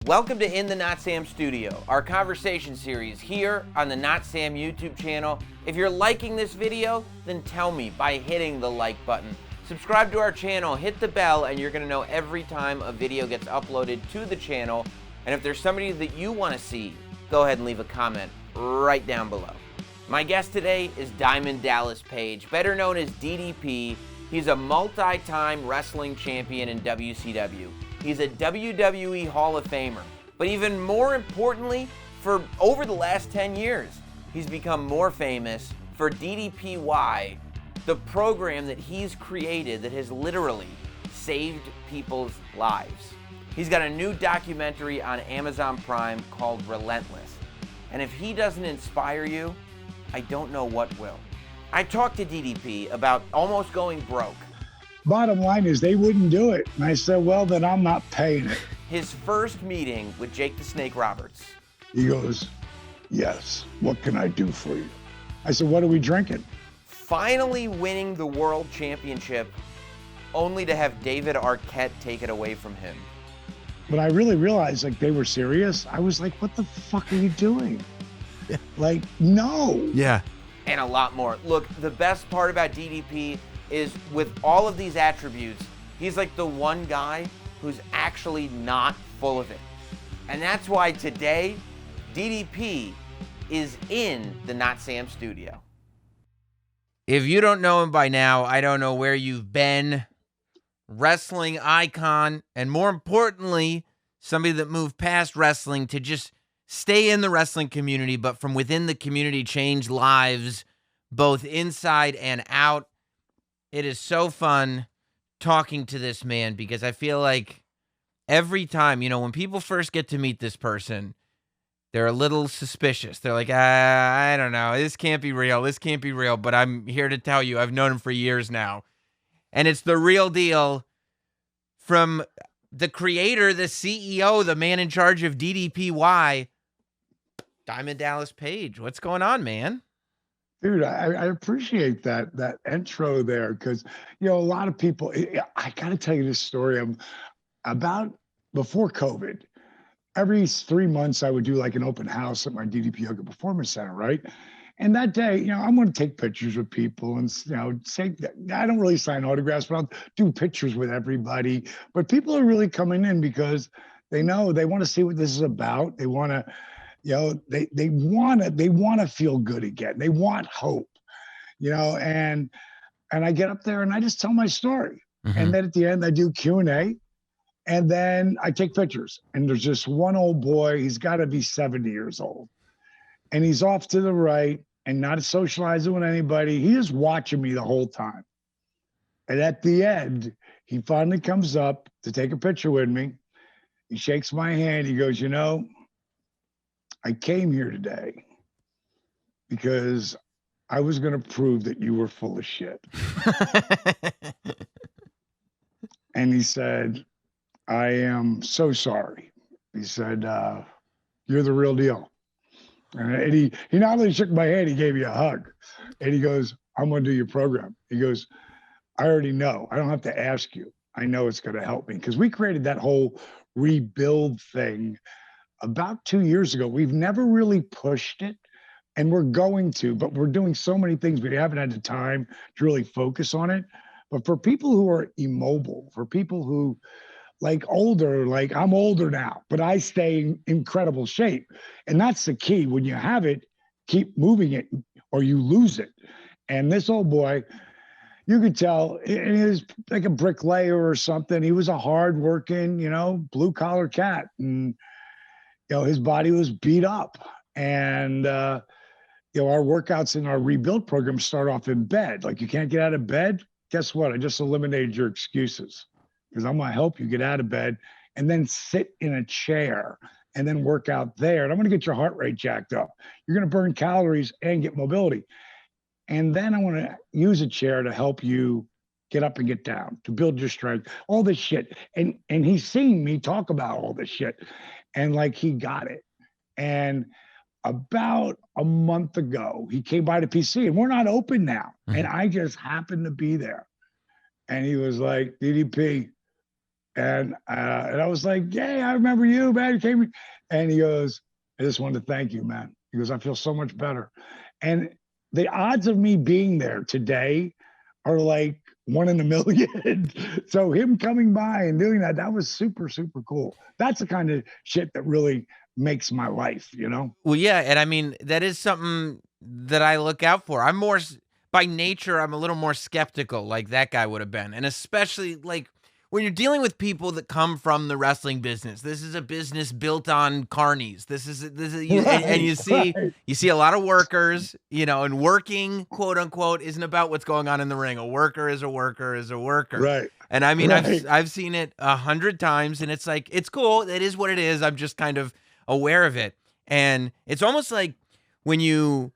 Welcome to In the Notsam Studio, our conversation series here on the Notsam YouTube channel. If you're liking this video, then tell me by hitting the like button. Subscribe to our channel, hit the bell, and you're going to know every time a video gets uploaded to the channel. And if there's somebody that you want to see, go ahead and leave a comment right down below. My guest today is Diamond Dallas Page, better known as DDP. He's a multi-time wrestling champion in WCW. He's a WWE Hall of Famer. But even more importantly, for over the last 10 years, he's become more famous for DDPY, the program that he's created that has literally saved people's lives. He's got a new documentary on Amazon Prime called Relentless. And if he doesn't inspire you, I don't know what will. I talked to DDP about almost going broke. Bottom line is they wouldn't do it. And I said, well, then I'm not paying it. His first meeting with Jake the Snake Roberts. He goes, yes, what can I do for you? I said, what are we drinking? Finally winning the world championship, only to have David Arquette take it away from him. When I really realized like they were serious, I was like, what the fuck are you doing? Yeah. Like, no. Yeah. And a lot more. Look, the best part about DDP is with all of these attributes, he's like the one guy who's actually not full of it. And that's why today, DDP is in the Notsam Studio. If you don't know him by now, I don't know where you've been. Wrestling icon, and more importantly, somebody that moved past wrestling to just stay in the wrestling community, but from within the community change lives, both inside and out. It is so fun talking to this man because I feel like every time, when people first get to meet this person, they're a little suspicious. They're like, I don't know. This can't be real. This can't be real. But I'm here to tell you, I've known him for years now. And it's the real deal from the creator, the CEO, the man in charge of DDPY, Diamond Dallas Page. What's going on, man? Dude, I appreciate that intro there because, a lot of people, I got to tell you this story. About before COVID, every 3 months I would do like an open house at my DDP Yoga Performance Center, right? And that day, I'm going to take pictures with people and, say, I don't really sign autographs, but I'll do pictures with everybody. But people are really coming in because they know they want to see what this is about. They want to, they want to feel good again. They want hope, and I get up there and I just tell my story. Mm-hmm. And then at the end I do Q&A and then I take pictures. And there's just one old boy, he's got to be 70 years old. And he's off to the right and not socializing with anybody. He's just watching me the whole time. And at the end, he finally comes up to take a picture with me. He shakes my hand. He goes, I came here today because I was going to prove that you were full of shit. And he said, I am so sorry. He said, you're the real deal. And he not only shook my hand, he gave me a hug. And he goes, I'm going to do your program. He goes, I already know. I don't have to ask you. I know it's going to help me. Because we created that whole rebuild thing about 2 years ago. We've never really pushed it, and we're going to, but we're doing so many things. We haven't had the time to really focus on it. But for people who are immobile, for people who older, like I'm older now, but I stay in incredible shape. And that's the key. When you have it, keep moving it or you lose it. And this old boy, you could tell, and he was like a bricklayer or something. He was a hardworking, blue collar cat. And his body was beat up. And, our workouts in our rebuild program start off in bed. Like, you can't get out of bed. Guess what? I just eliminated your excuses because I'm going to help you get out of bed and then sit in a chair and then work out there. And I'm going to get your heart rate jacked up. You're going to burn calories and get mobility. And then I want to use a chair to help you get up and get down, to build your strength, all this shit. And he's seen me talk about all this shit. And he got it. And about a month ago, he came by the PC and we're not open now. Mm-hmm. And I just happened to be there. And he was like, DDP, And I was like, yeah, I remember you, man. You came, and he goes, I just wanted to thank you, man. He goes, I feel so much better. And the odds of me being there today are like 1 in a million. So him coming by and doing that, that was super, super cool. That's the kind of shit that really makes my life, you know? Well, yeah, and I mean, that is something that I look out for. I'm more by nature, I'm a little more skeptical like that guy would have been. And especially like when you're dealing with people that come from the wrestling business. This is a business built on carnies. This is you, and you see Right. you see a lot of workers, you know, and working, quote unquote, isn't about what's going on in the ring. A worker is a worker is a worker. Right. And I mean, Right. I've seen it 100 times, and it's like it's cool. It is what it is. I'm just kind of aware of it. And it's almost like when you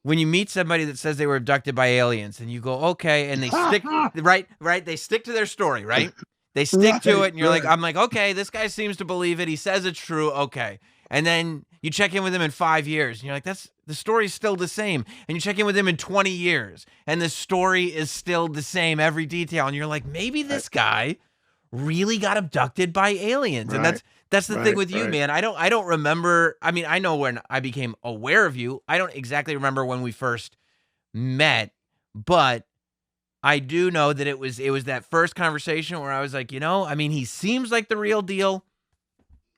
meet somebody that says they were abducted by aliens and you go, okay, and they stick right, they stick to their story, right? They stick to Right, it, and you're like, right. I'm like, okay, this guy seems to believe it. He says it's true, okay. And then you check in with him in 5 years, and you're like, the story's still the same. And you check in with him in 20 years, and the story is still the same, every detail. And you're like, maybe this guy really got abducted by aliens. And Right. that's the thing Right, with you, right. man. I don't remember. I mean, I know when I became aware of you. I don't exactly remember when we first met, but I do know that it was that first conversation where I was like, you know, I mean, he seems like the real deal.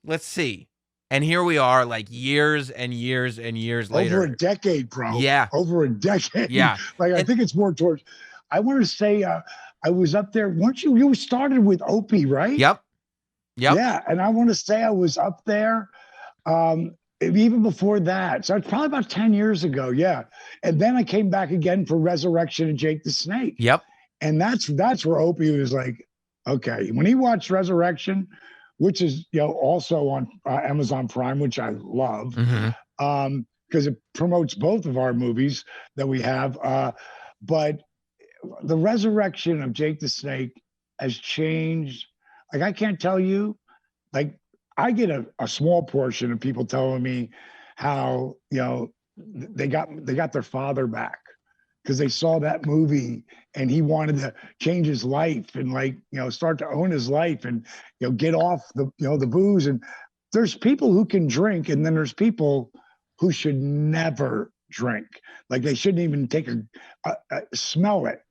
Let's see. And here we are, like years and years and years later. Over a decade, bro. Yeah. Over a decade. Yeah. Like, I think it's more towards, I want to say, I was up there. Weren't you? You started with Opie, right? Yep. Yep. Yeah. And I want to say I was up there even before that. So it's probably about 10 years ago. Yeah. And then I came back again for Resurrection and Jake the Snake. Yep. And that's where Opie was like, okay. When he watched Resurrection, which is, you know, also on Amazon Prime, which I love, because it promotes both of our movies that we have. But the resurrection of Jake the Snake has changed. Like, I can't tell you, like, I get a small portion of people telling me how, you know, they got their father back because they saw that movie and he wanted to change his life and, like, you know, start to own his life and, you know, get off the, you know, the booze. And there's people who can drink, and then there's people who should never drink. Like, they shouldn't even take a smell it.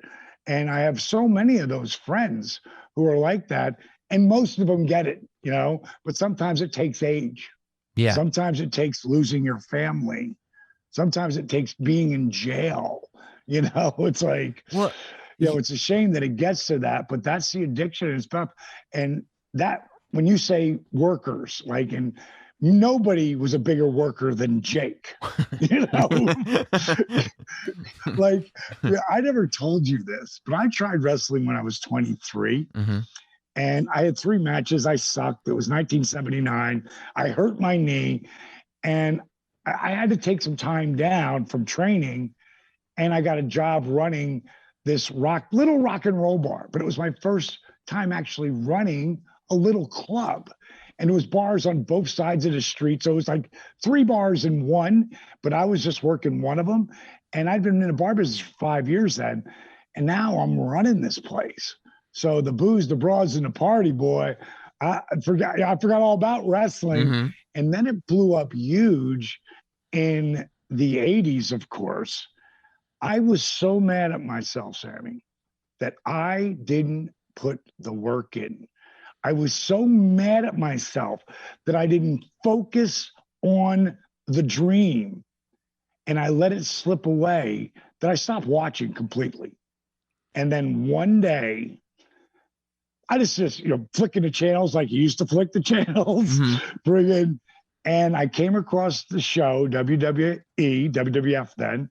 And I have so many of those friends who are like that, and most of them get it, you know, but sometimes it takes age. Yeah. Sometimes it takes losing your family. Sometimes it takes being in jail. You know, it's like, Well, you know, it's a shame that it gets to that, but that's the addiction and stuff. And that, when you say workers, like, and nobody was a bigger worker than Jake, you know, like, yeah, I never told you this, but I tried wrestling when I was 23. And I had 3 matches. I sucked. It was 1979. I hurt my knee, and I had to take some time down from training. And I got a job running this little rock and roll bar, but it was my first time actually running a little club. And it was bars on both sides of the street. So it was like 3 bars in one, but I was just working one of them. And I'd been in the bar business for 5 years then. And now I'm running this place. So the booze, the broads, and the party, boy, I forgot all about wrestling. And then it blew up huge in the 80s, of course. I was so mad at myself, Sammy, that I didn't put the work in. I was so mad at myself that I didn't focus on the dream, and I let it slip away, that I stopped watching completely. And then one day, I just, you know, flicking the channels like you used to flick the channels, and I came across the show, WWE, WWF then,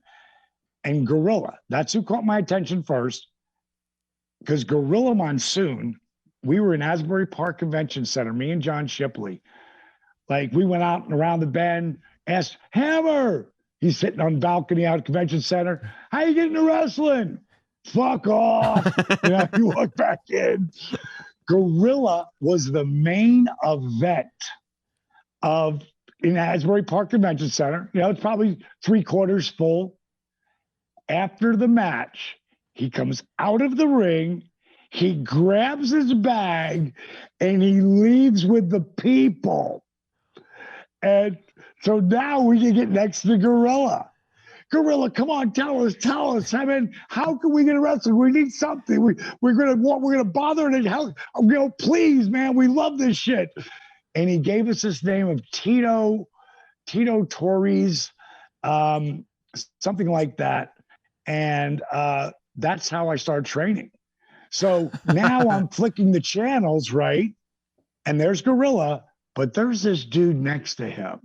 and Gorilla. That's who caught my attention first, because Gorilla Monsoon, we were in Asbury Park Convention Center, me and John Shipley. Like, we went out and around the bend, asked Hammer, he's sitting on the balcony out at Convention Center, how you getting to wrestling? Fuck off. You know, you walk back in. Gorilla was the main event in Asbury Park Convention Center. You know, it's probably 3/4 full. After the match, he comes out of the ring. He grabs his bag and he leaves with the people. And so now we can get next to Gorilla. Gorilla, come on, tell us. I mean, how can we get arrested? We need something. We're gonna bother and help. Please, man, we love this shit. And he gave us this name of Tito Torres, something like that. And that's how I started training. So now I'm flicking the channels, right? And there's Gorilla, but there's this dude next to him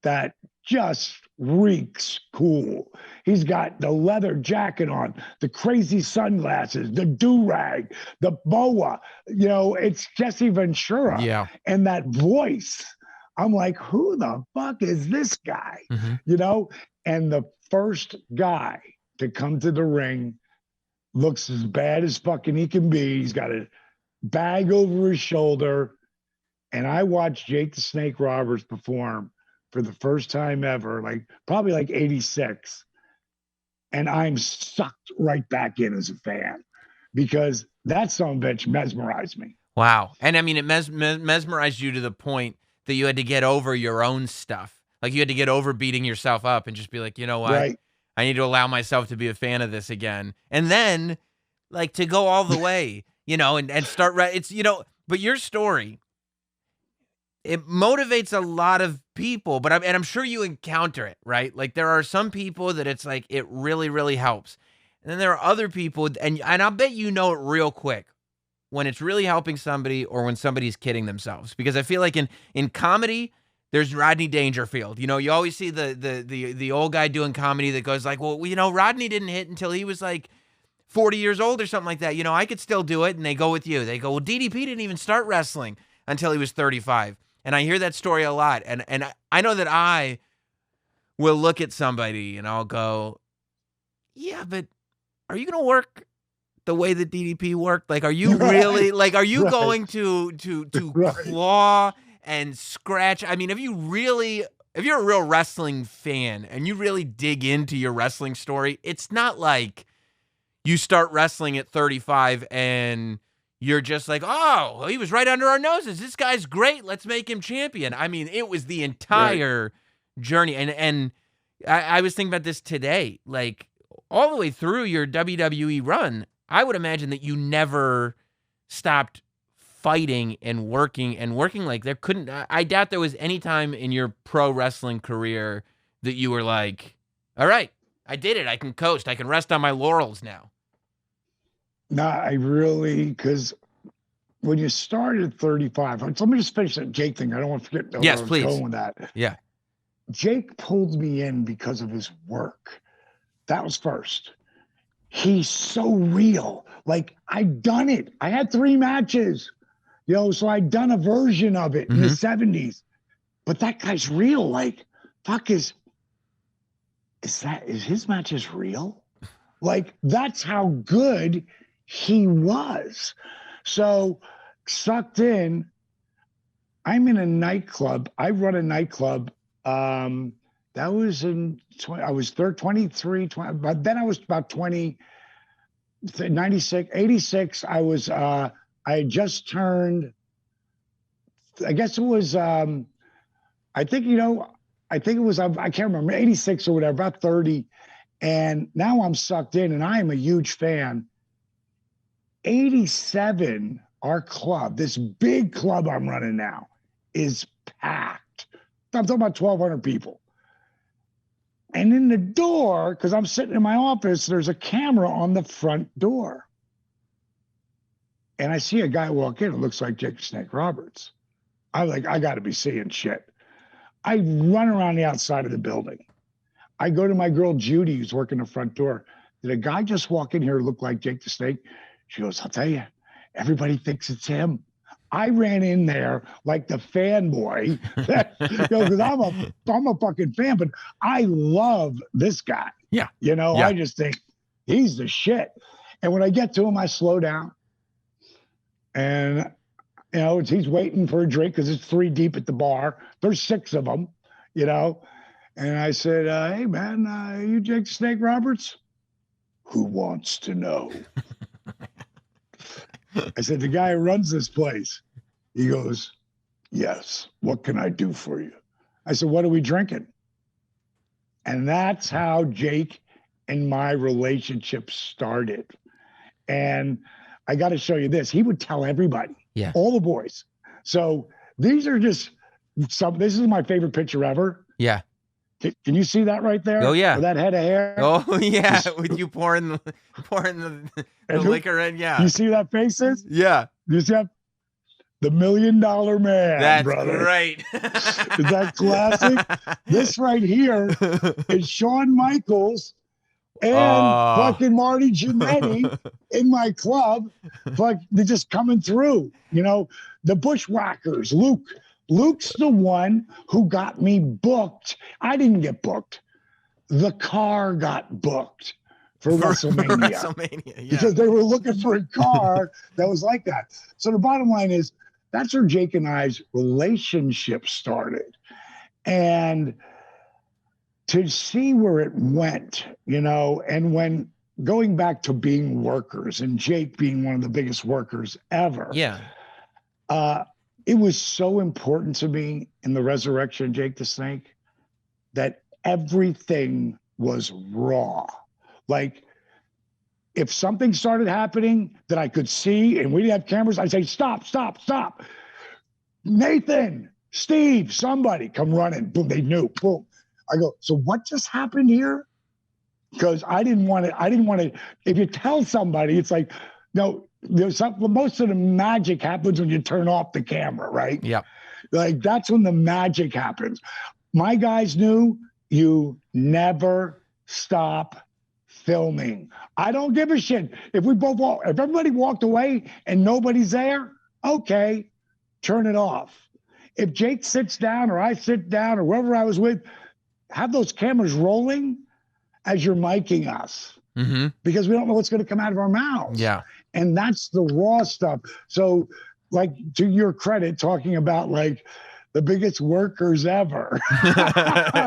that just reeks cool. He's got the leather jacket on, the crazy sunglasses, the do-rag, the boa. It's Jesse Ventura. Yeah. And that voice. I'm like, who the fuck is this guy? Mm-hmm. And the first guy to come to the ring looks as bad as fucking he can be. He's got a bag over his shoulder. And I watched Jake the Snake Roberts perform for the first time ever, probably 86. And I'm sucked right back in as a fan because that son of a bitch mesmerized me. Wow. And I mean, it mesmerized you to the point that you had to get over your own stuff. Like you had to get over beating yourself up and just be like, you know what? Right. I need to allow myself to be a fan of this again. And then to go all the way, and start it's, but your story, it motivates a lot of people, but I'm sure you encounter it, right? Like there are some people that it's like, it really, really helps. And then there are other people, and I'll bet you know it real quick when it's really helping somebody or when somebody's kidding themselves. Because I feel like in comedy, there's Rodney Dangerfield. You always see the old guy doing comedy that goes like, well, Rodney didn't hit until he was 40 years old or something like that. I could still do it. And they go with you. They go, well, DDP didn't even start wrestling until he was 35. And I hear that story a lot. And I know that I will look at somebody and I'll go, yeah, but are you going to work the way that DDP worked? Are you really, are you going to claw and scratch? I mean, if you're a real wrestling fan and you really dig into your wrestling story, it's not like you start wrestling at 35 and you're just like, oh, he was right under our noses. This guy's great. Let's make him champion. I mean, it was the entire journey. And I was thinking about this today, all the way through your WWE run, I would imagine that you never stopped fighting and working I doubt there was any time in your pro wrestling career that you were like, all right, I did it. I can coast. I can rest on my laurels now. No, because when you start at 35, let me just finish that Jake thing. I don't want to forget yes, where I was please. going with that. Yeah. Jake pulled me in because of his work. That was first. He's so real. I'd done it. I had 3 matches, so I'd done a version of it in the 70s. But that guy's real. Fuck is his matches real? That's how good he was. So sucked in. I'm in a nightclub. I run a nightclub. That was I was 23, 20, but then I was about 20, 96, 86. I had just turned, I guess it was, I think it was, I can't remember, 86 or whatever, about 30. And now I'm sucked in and I am a huge fan. 87, our club, this big club I'm running now, is packed. I'm talking about 1,200 people. And in the door, because I'm sitting in my office, there's a camera on the front door. And I see a guy walk in. It looks like Jake the Snake Roberts. I'm like, I got to be seeing shit. I run around the outside of the building. I go to my girl, Judy, who's working the front door. Did a guy just walk in here look like Jake the Snake? She goes, I'll tell you, everybody thinks it's him. I ran in there like the fanboy, because I'm a fucking fan, but I love this guy. Yeah. I just think he's the shit. And when I get to him, I slow down. And, he's waiting for a drink because it's 3 deep at the bar. There's 6 of them, And I said, hey, man, you Jake the Snake Roberts? Who wants to know? I said, the guy who runs this place. He goes, yes. What can I do for you? I said, what are we drinking? And that's how Jake and my relationship started. And I got to show you this. He would tell everybody, all the boys. So these are just this is my favorite picture ever. Yeah. Can you see that right there? Oh yeah. With that head of hair. Oh yeah. With you pouring the liquor in. Yeah. You see that faces? Yeah. You see that? The $1 Million Man. That's brother. great. Is that classic? This right here is Shawn Michaels and fucking Marty Jannetty in my club. They're just coming through. You know, the Bushwhackers. Luke's the one who got me booked. I didn't get booked. The car got booked for WrestleMania. WrestleMania, because they were looking for a car that was like that. So the bottom line is, that's where Jake and I's relationship started. And to see where it went, you know, and when going back to being workers and Jake being one of the biggest workers ever. Yeah. It was so important to me in the resurrection of Jake the Snake that everything was raw. Like, if something started happening that I could see and we didn't have cameras, I'd say, stop. Nathan, Steve, somebody come running. Boom, they knew. Boom. I go, so what just happened here? Because I didn't want to, if you tell somebody, it's like, no, most of the magic happens when you turn off the camera, right? Yeah. Like, that's when the magic happens. My guys knew you never stop filming. I don't give a shit. If everybody walked away and nobody's there, okay, turn it off. If Jake sits down or I sit down or whoever I was with, have those cameras rolling as you're miking us. Mm-hmm. Because we don't know what's going to come out of our mouths. Yeah. And that's the raw stuff. So, like, to your credit, talking about like the biggest workers ever.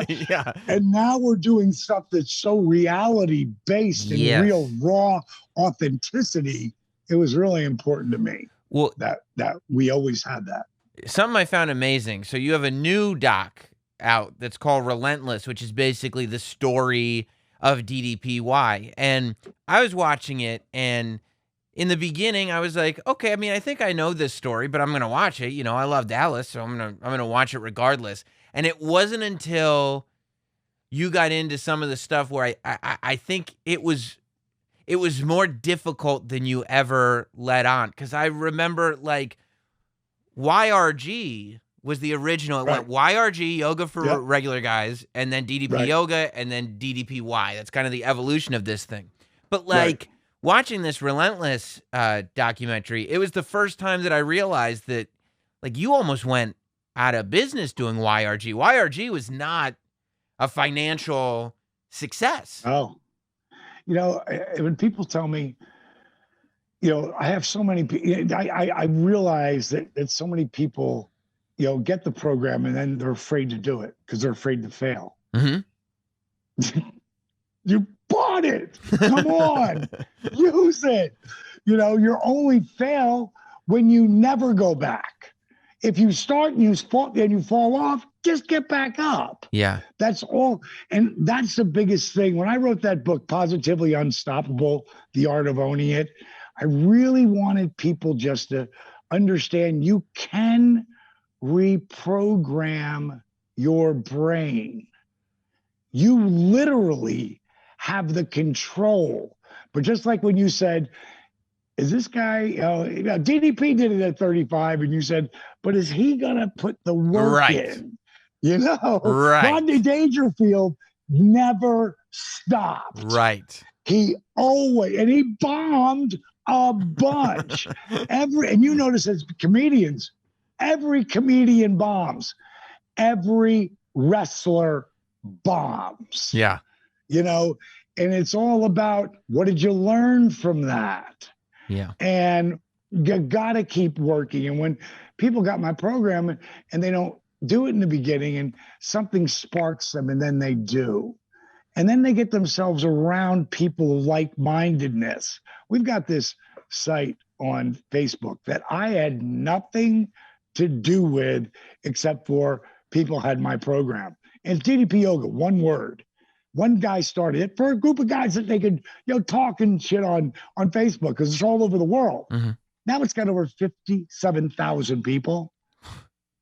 Yeah. And now we're doing stuff that's so reality based and real raw authenticity. It was really important to me. Well, that we always had that. Something I found amazing. So you have a new doc out that's called Relentless, which is basically the story of DDPY. And I was watching it, and in the beginning, I was like, okay, I mean, I think I know this story, but I'm going to watch it. You know, I love Dallas, so I'm going to watch it regardless. And it wasn't until you got into some of the stuff where I think it was more difficult than you ever let on. Because I remember, like, YRG was the original. It went YRG, Yoga for regular guys, and then DDP Yoga, and then DDPY. That's kind of the evolution of this thing. But, like, watching this Relentless documentary, it was the first time that I realized that, like, you almost went out of business doing YRG. YRG was not a financial success. Oh. You know, when people tell me, you know, I have so many people, I realize that so many people, you know, get the program and then they're afraid to do it because they're afraid to fail. Mm-hmm. You bought it. Come on. Use it. You know, you only fail when you never go back. If you start and you fall off, just get back up. Yeah. That's all. And that's the biggest thing. When I wrote that book, Positively Unstoppable, The Art of Owning It, I really wanted people just to understand you can reprogram your brain. You literally have the control. But just like when you said, is this guy, DDP did it at 35, and you said, but is he going to put the work in? You know, Rodney Dangerfield never stopped. Right. He always, and he bombed a bunch. And you notice as comedians, every comedian bombs. Every wrestler bombs. Yeah. You know, and it's all about, what did you learn from that? Yeah. And you got to keep working. And when people got my program and they don't do it in the beginning and something sparks them and then they do. And then they get themselves around people of like-mindedness. We've got this site on Facebook that I had nothing to do with except for people had my program. And DDP Yoga, one word. One guy started it for a group of guys that they could, talk and shit on Facebook because it's all over the world. Mm-hmm. Now it's got over 57,000 people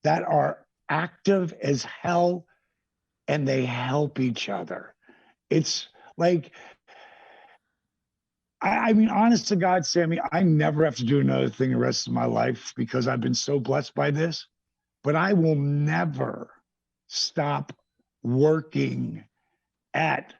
that are active as hell and they help each other. It's like, I mean, honest to God, Sammy, I never have to do another thing the rest of my life because I've been so blessed by this, but I will never stop working at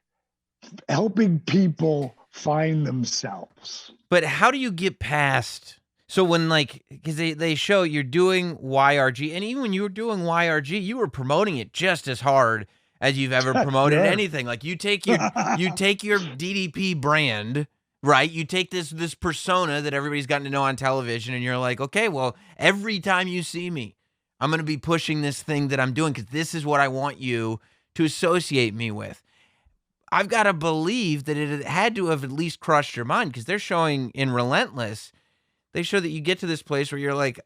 helping people find themselves. But how do you get past? So when because they show you're doing YRG, and even when you were doing YRG, you were promoting it just as hard as you've ever promoted anything. Like you take your DDP brand, right? You take this persona that everybody's gotten to know on television, and you're like, okay, well, every time you see me, I'm going to be pushing this thing that I'm doing because this is what I want you to associate me with. I've got to believe that it had to have at least crushed your mind because they're showing in Relentless, they show that you get to this place where you're like,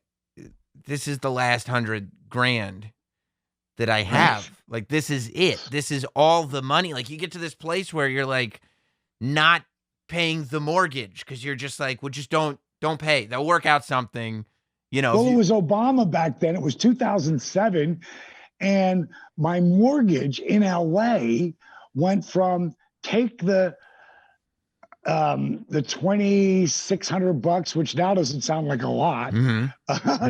this is the last $100,000 that I have. Like, this is it. This is all the money. Like, you get to this place where you're like not paying the mortgage because you're just like, well, just don't pay. They'll work out something, Well, it was Obama back then. It was 2007. And my mortgage in LA went from take the $2,600, which now doesn't sound like a lot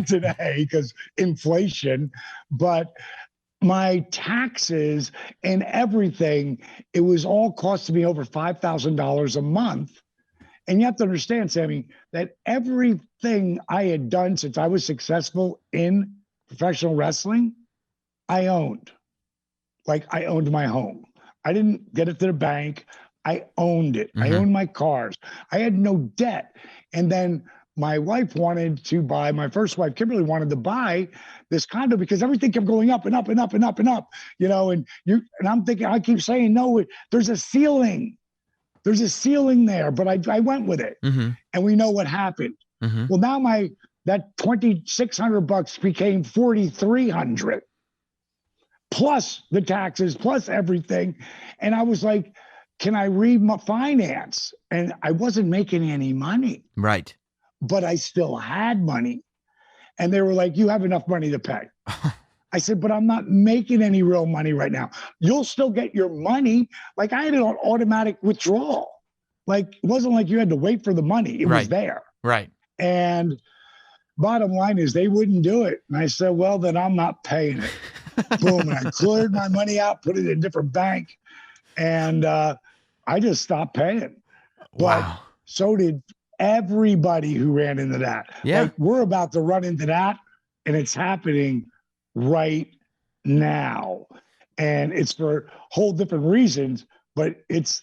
today because inflation, but my taxes and everything, it was all costing me over $5,000 a month. And you have to understand, Sammy, that everything I had done since I was successful in professional wrestling, I owned. Like I owned my home. I didn't get it to the bank. I owned it. I owned my cars. I had no debt. And then my wife wanted to buy, my first wife, Kimberly, wanted to buy this condo because everything kept going up and up and up and up and up, and I'm thinking, I keep saying, no, there's a ceiling. There's a ceiling there, but I went with it. And we know what happened. Well, now that $2,600 became $4,300. Plus the taxes, plus everything. And I was like, can I refinance? And I wasn't making any money. Right. But I still had money. And they were like, you have enough money to pay. I said, but I'm not making any real money right now. You'll still get your money. Like I had an automatic withdrawal. Like it wasn't like you had to wait for the money. It was there. Right. And bottom line is they wouldn't do it. And I said, well, then I'm not paying it. Boom. And I cleared my money out, put it in a different bank. And I just stopped paying. But so did everybody who ran into that. Yeah. Like we're about to run into that and it's happening right now. And it's for whole different reasons, but it's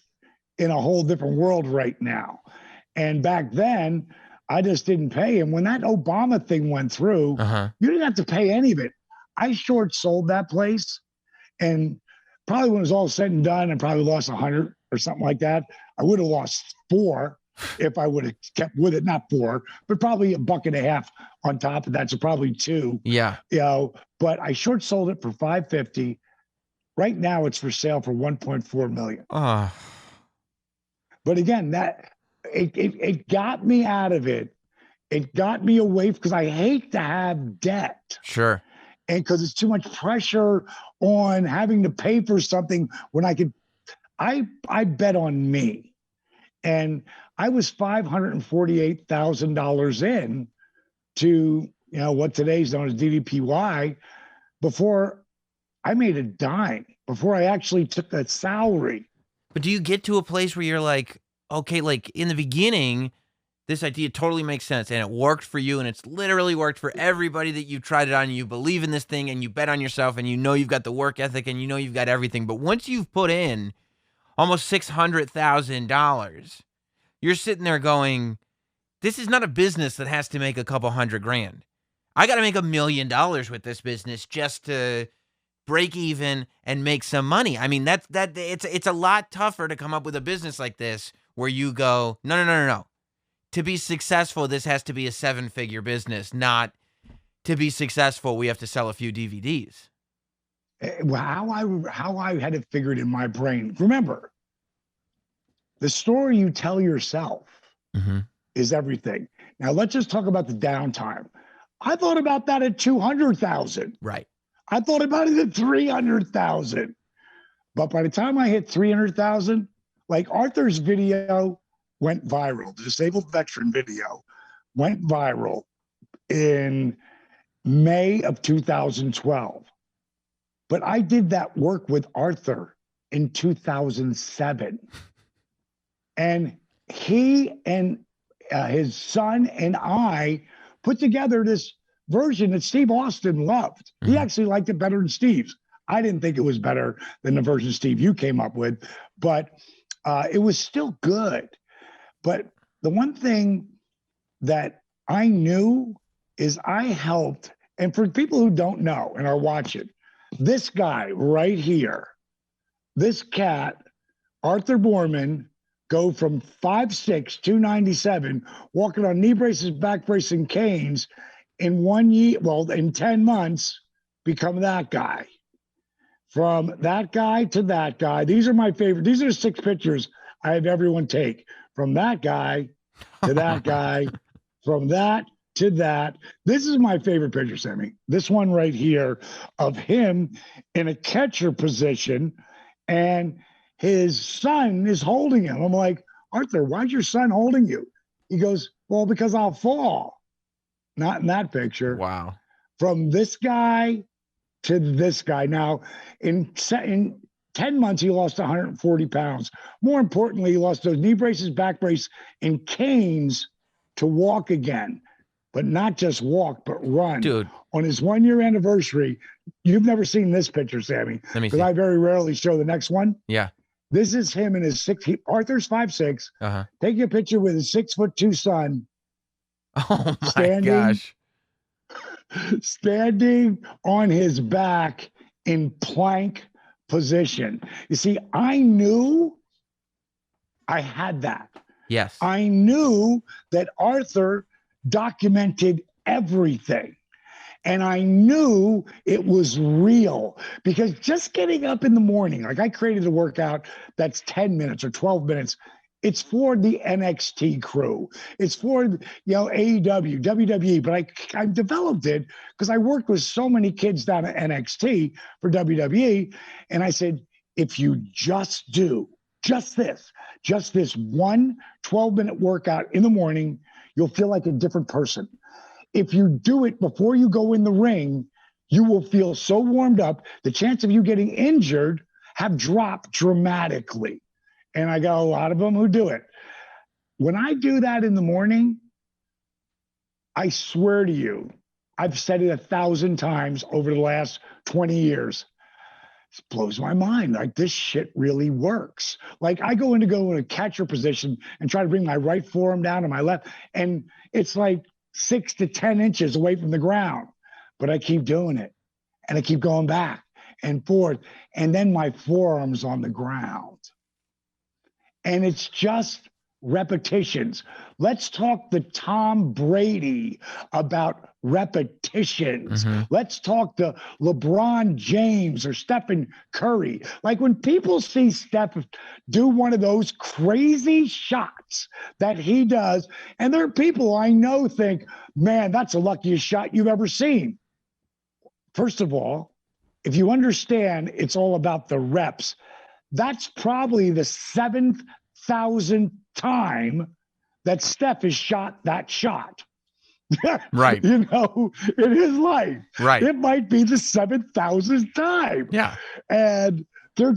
in a whole different world right now. And back then, I just didn't pay. And when that Obama thing went through, you didn't have to pay any of it. I short sold that place. And probably when it was all said and done, I probably lost 100 or something like that. I would have lost 4 if I would have kept with it. Not 4, but probably $1.50 on top of that. So probably 2. Yeah. But I short sold it for $550. Right now it's for sale for $1.4 million. But again, that it got me out of it. It got me away because I hate to have debt. Sure. And because it's too much pressure on having to pay for something when I could, I bet on me. And I was $548,000 in to, what today's known as DDPY before I made a dime, before I actually took that salary. But do you get to a place where you're like, okay, like in the beginning, this idea totally makes sense and it worked for you and it's literally worked for everybody that you've tried it on and you believe in this thing and you bet on yourself and you've got the work ethic and you've got everything. But once you've put in almost $600,000, you're sitting there going, this is not a business that has to make a couple $100,000. I got to make $1 million with this business just to break even and make some money. I mean, it's a lot tougher to come up with a business like this where you go, no. to be successful, this has to be a 7-figure business, not to be successful, we have to sell a few DVDs. Well, how I had it figured in my brain. Remember, the story you tell yourself is everything. Now let's just talk about the downtime. I thought about that at 200,000. Right. I thought about it at 300,000. But by the time I hit 300,000, like Arthur's video went viral. The disabled veteran video went viral in May of 2012. But I did that work with Arthur in 2007. And he and his son and I put together this version that Steve Austin loved. He actually liked it better than Steve's. I didn't think it was better than the version, Steve, you came up with, but it was still good. But the one thing that I knew is I helped, and for people who don't know and are watching, this guy right here, this cat, Arthur Borman, go from 5'6", 297, walking on knee braces, back braces, and canes in 1 year, well, in 10 months, become that guy. From that guy to that guy. These are my favorite. These are the 6 pictures I have everyone take. From that guy to that guy, from that to that. This is my favorite picture, Sammy. This one right here of him in a catcher position, and his son is holding him. I'm like, Arthur, why's your son holding you? He goes, well, because I'll fall. Not in that picture. Wow. From this guy to this guy. Now, in 10 months, he lost 140 pounds. More importantly, he lost those knee braces, back brace, and canes to walk again. But not just walk, but run. Dude. On his 1-year anniversary, you've never seen this picture, Sammy. Let me because see. I very rarely show the next one. Yeah. This is him and his 6. Arthur's 5'6", taking a picture with his 6'2" son. Oh my gosh. Standing on his back in plank position. You see, I knew I had that. Yes. I knew that Arthur documented everything. And I knew it was real, because just getting up in the morning, like I created a workout that's 10 minutes or 12 minutes. It's for the NXT crew. It's for, AEW, WWE, but I developed it because I worked with so many kids down at NXT for WWE. And I said, if you just do just this one 12-minute workout in the morning, you'll feel like a different person. If you do it before you go in the ring, you will feel so warmed up, the chance of you getting injured have dropped dramatically. And I got a lot of them who do it. When I do that in the morning, I swear to you, I've said it 1,000 times over the last 20 years. It blows my mind. Like, this shit really works. Like, I go in a catcher position and try to bring my right forearm down to my left, and it's like 6 to 10 inches away from the ground. But I keep doing it, and I keep going back and forth, and then my forearm's on the ground. And it's just repetitions. Let's talk the Tom Brady about repetitions. Let's talk the LeBron James or Stephen Curry. Like, when people see Steph do one of those crazy shots that he does, and there are people I know think, man, that's the luckiest shot you've ever seen. First of all, if you understand it's all about the reps, that's probably the 7,000th time that Steph has shot that shot. Right. In his life. Right. It might be the 7,000th time. Yeah. And they're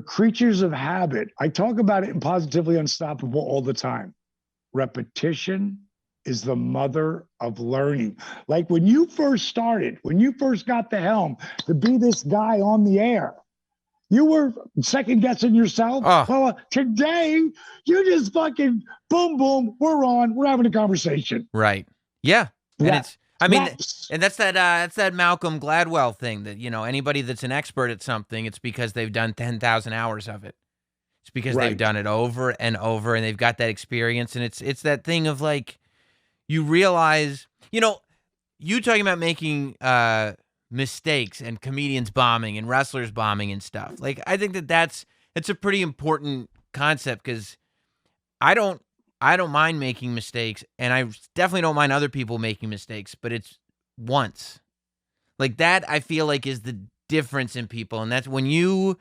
creatures of habit. I talk about it in Positively Unstoppable all the time. Repetition is the mother of learning. Like, when you first started, when you first got the helm to be this guy on the air, you were second guessing yourself. Well, today you just fucking boom, boom. We're on. We're having a conversation. Right. Yeah. And Reps. and that's that Malcolm Gladwell thing that, anybody that's an expert at something, it's because they've done 10,000 hours of it. It's because they've done it over and over, and they've got that experience. And it's that thing of like, you realize, you know, you talking about making mistakes and comedians bombing and wrestlers bombing and stuff. Like, I think that's a pretty important concept, because I don't mind making mistakes, and I definitely don't mind other people making mistakes, but it's once. Like, that I feel like is the difference in people, and that's when you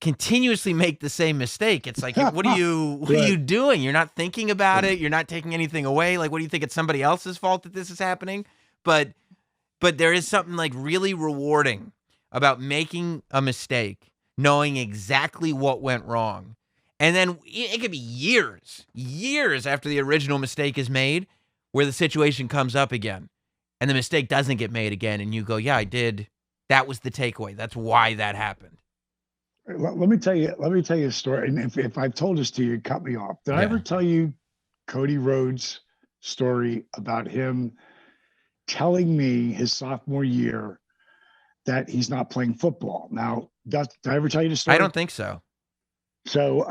continuously make the same mistake. It's like, what are you doing? You're not thinking about it. You're not taking anything away. Like, what do you think? It's somebody else's fault that this is happening? But there is something like really rewarding about making a mistake, knowing exactly what went wrong. And then it could be years after the original mistake is made, where the situation comes up again and the mistake doesn't get made again. And you go, yeah, I did. That was the takeaway. That's why that happened. Let me tell you a story. And if I've told this to you, cut me off. Did I ever tell you Cody Rhodes' story about him telling me his sophomore year that he's not playing football? Now, did I ever tell you the story? I don't think so. So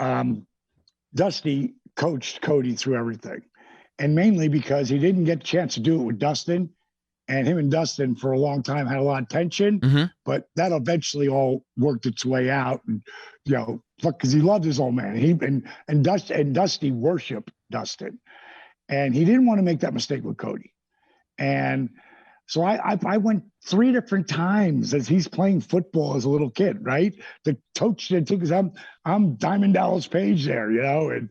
Dusty coached Cody through everything, and mainly because he didn't get a chance to do it with Dustin. And him and Dustin for a long time had a lot of tension, but that eventually all worked its way out. And, you know, because he loved his old man. And Dusty worshiped Dustin. And he didn't want to make that mistake with Cody. And so I went 3 different times as he's playing football as a little kid, right? The coach did too, because I'm Diamond Dallas Page there, you know. And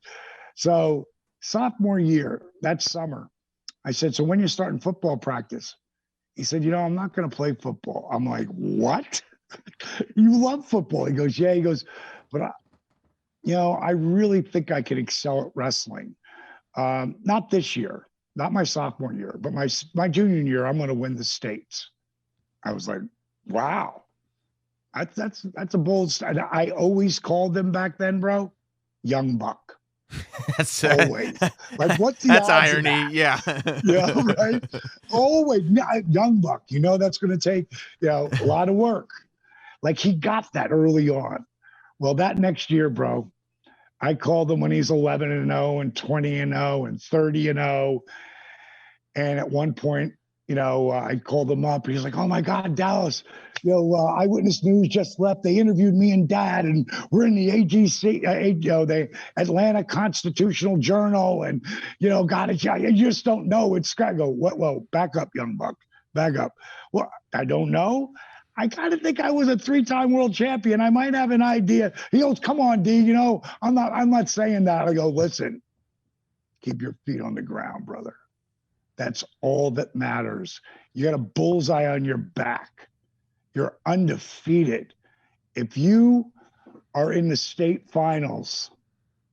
so sophomore year, that summer, I said, so when you're starting football practice? He said, you know, I'm not going to play football. I'm like, what? You love football? He goes, yeah. He goes, but I really think I could excel at wrestling. Not this year, not my sophomore year, but my junior year, I'm going to win the states. I was like, wow, that's a bold start. I always called them back then, bro, Young Buck. That's always like, what's the that's odds irony? of that? Yeah, right. Always Young Buck. You know that's going to take a lot of work. Like, he got that early on. Well, that next year, bro, I called him when he's 11-0 and 20-0 and 30-0, and at one point, I called him up. He's like, "Oh my God, Dallas, Eyewitness News just left. They interviewed me and Dad, and we're in the AGC, the Atlanta Constitutional Journal, and got it. You just don't know. It's got to go. Whoa, back up, Young Buck, back up. Well, I don't know. I kind of think I was a 3-time world champion. I might have an idea." He goes, "Come on, D. I'm not saying that." I go, "Listen, keep your feet on the ground, brother. That's all that matters. You got a bullseye on your back. You're undefeated. If you are in the state finals,"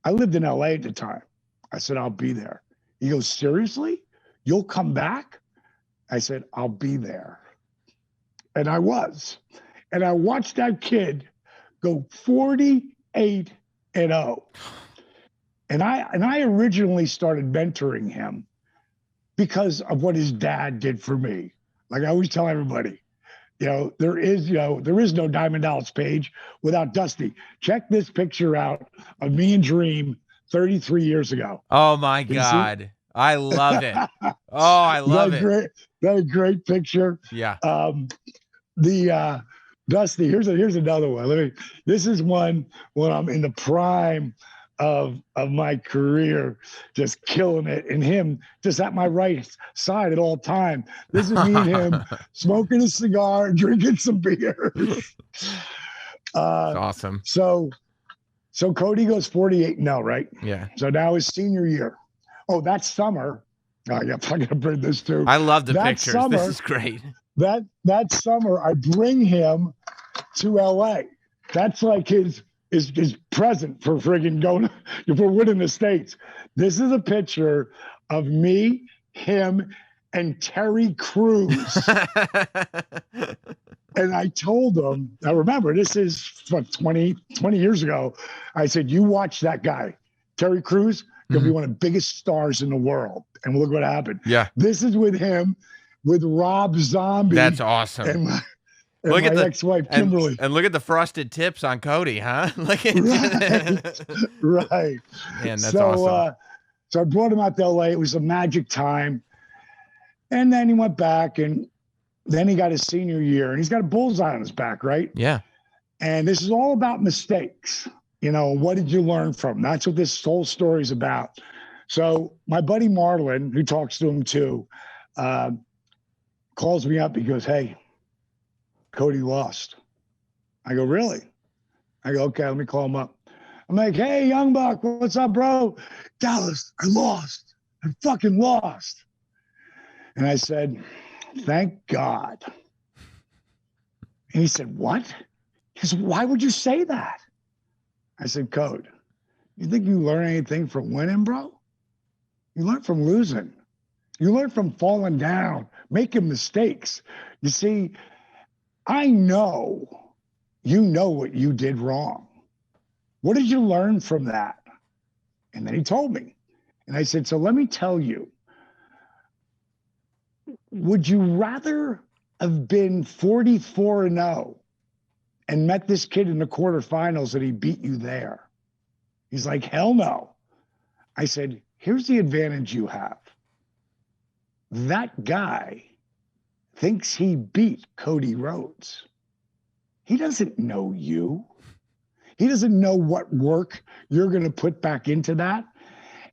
I lived in LA at the time. I said, "I'll be there." He goes, "Seriously? You'll come back?" I said, "I'll be there." And I was. And I watched that kid go 48-0. And I originally started mentoring him because of what his dad did for me. Like I always tell everybody, there is no Diamond Dallas Page without Dusty. Check this picture out of me and Dream 33 years ago. Oh my God. I love it. Oh, I love it. That a great picture. Yeah. Dusty, here's another one. This is one when I'm in the prime of my career, just killing it, and him just at my right side at all time. This is me and him smoking a cigar, drinking some beer. Awesome. So Cody goes 48-0, right? Yeah. So now his senior year. Oh, that summer. I gotta bring this too. I love the that pictures. Summer, this is great. That summer, I bring him to LA. That's like his present for friggin' going for winning the states. This is a picture of me, him, and Terry Crews. And I told him, now remember, this is 20 years ago. I said, "You watch that guy, Terry Crews, he'll be one of the biggest stars in the world." And look what happened. Yeah. This is with him, with Rob Zombie. That's awesome. and Look my at the ex-wife Kimberly. and look at the frosted tips on Cody, huh? Look at Right. Man, that's so, awesome. So I brought him out to LA. It was a magic time. And then he went back, and then he got his senior year, and he's got a bullseye on his back, right? Yeah. And this is all about mistakes. You know, what did you learn from? That's what this whole story is about. So my buddy Marlon, who talks to him too, calls me up. He goes, "Hey, Cody lost." I go, "Really?" I go, "Okay, let me call him up." I'm like, "Hey, young buck, what's up, bro?" "Dallas, I lost. I fucking lost." And I said, "Thank God." And he said, "What?" He said, "Why would you say that?" I said, "Code, you think you learn anything from winning, bro? You learn from losing. You learn from falling down, making mistakes. You see, I know you know what you did wrong. What did you learn from that?" And then he told me. And I said, "So let me tell you, would you rather have been 44-0 and met this kid in the quarterfinals and he beat you there?" He's like, "Hell no." I said, "Here's the advantage you have. That guy thinks he beat Cody Rhodes. He doesn't know you. He doesn't know what work you're going to put back into that."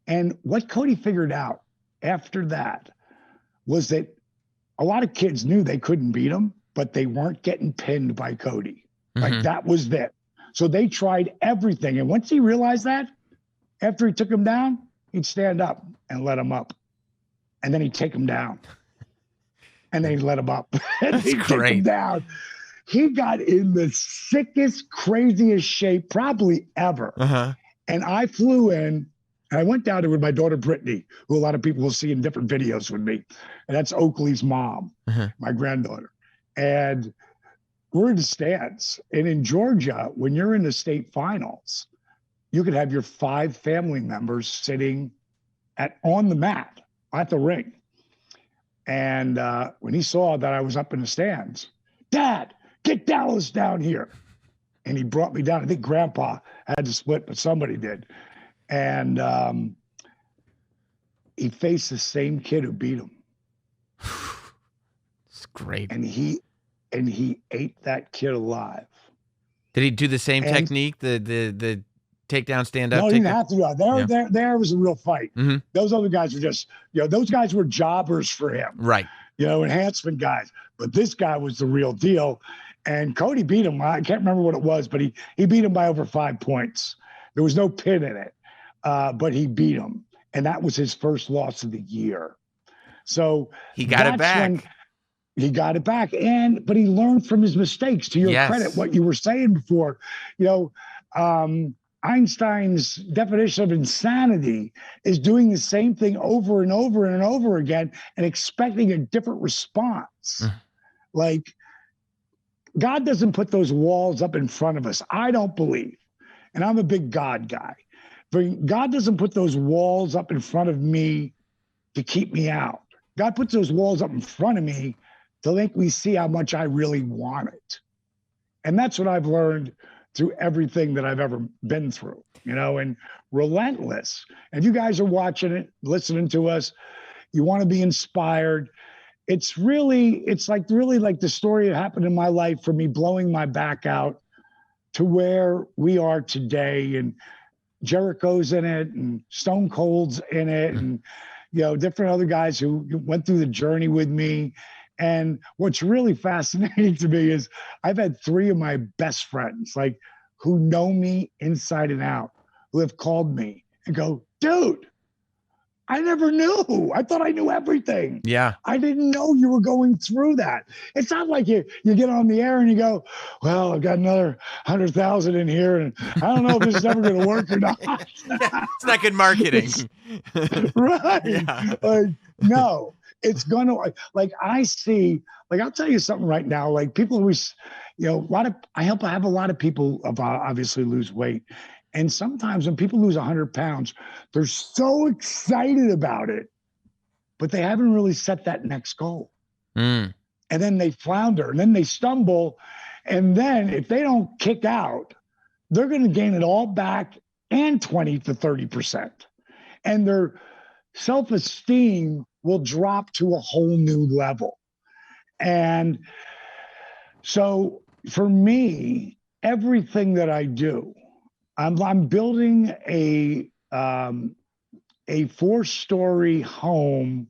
And what Cody figured out after that was that a lot of kids knew they couldn't beat him, but they weren't getting pinned by Cody. Like that was it. So they tried everything. And once he realized that, after he took him down, he'd stand up and let him up. And then he'd take him down. And then he'd let him up. And That's he'd take him down. He got in the sickest, craziest shape probably ever. And I flew in, and I went down there with my daughter, Brittany, who a lot of people will see in different videos with me. And that's Oakley's mom, my granddaughter. And we're in the stands. And in Georgia, when you're in the state finals, you could have your 5 family members sitting on the mat at the ring. And when he saw that I was up in the stands, "Dad, get Dallas down here." And he brought me down. I think Grandpa had to split, but somebody did. And he faced the same kid who beat him. It's great. And he ate that kid alive. Did he do the same technique? The takedown, stand up? No, he didn't have to do that. There was a real fight. Those other guys were just, those guys were jobbers for him. Right. Enhancement guys. But this guy was the real deal. And Cody beat him. I can't remember what it was, but he beat him by over 5 points. There was no pin in it, but he beat him. And that was his first loss of the year. So he got it back. He got it back. But he learned from his mistakes. To your credit, what you were saying before, Einstein's definition of insanity is doing the same thing over and over and over again and expecting a different response. Like, God doesn't put those walls up in front of us. I don't believe. And I'm a big God guy. But God doesn't put those walls up in front of me to keep me out. God puts those walls up in front of me to make me see how much I really want it. And that's what I've learned through everything that I've ever been through, and Relentless. And if you guys are watching it, listening to us, you want to be inspired. It's really like the story that happened in my life, from me blowing my back out to where we are today. And Jericho's in it, and Stone Cold's in it, and different other guys who went through the journey with me. And what's really fascinating to me is I've had 3 of my best friends, who know me inside and out, who have called me and go, "Dude, I never knew. I thought I knew everything. Yeah. I didn't know you were going through that." It's not like you get on the air and you go, "Well, I've got another 100,000 in here, and I don't know if this is ever going to work or not." It's not good marketing. Right. Yeah. No, it's going to, I see, I'll tell you something right now. People always, I have a lot of people obviously lose weight. And sometimes when people lose 100 pounds, they're so excited about it, but they haven't really set that next goal. and then they flounder, and then they stumble. And then if they don't kick out, they're going to gain it all back and 20 to 30%. And their self-esteem will drop to a whole new level. And so for me, everything that I do, I'm building a 4-story home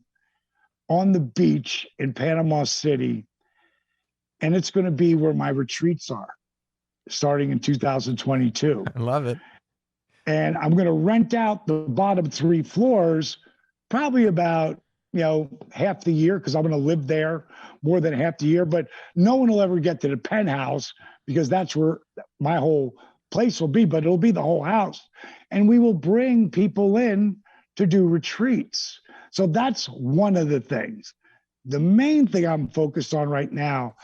on the beach in Panama City. And it's going to be where my retreats are starting in 2022. I love it. And I'm going to rent out the bottom 3 floors, probably about, half the year, because I'm going to live there more than half the year. But no one will ever get to the penthouse because that's where my whole place will be, but it'll be the whole house. And we will bring people in to do retreats. So that's one of the things. The main thing I'm focused on right now,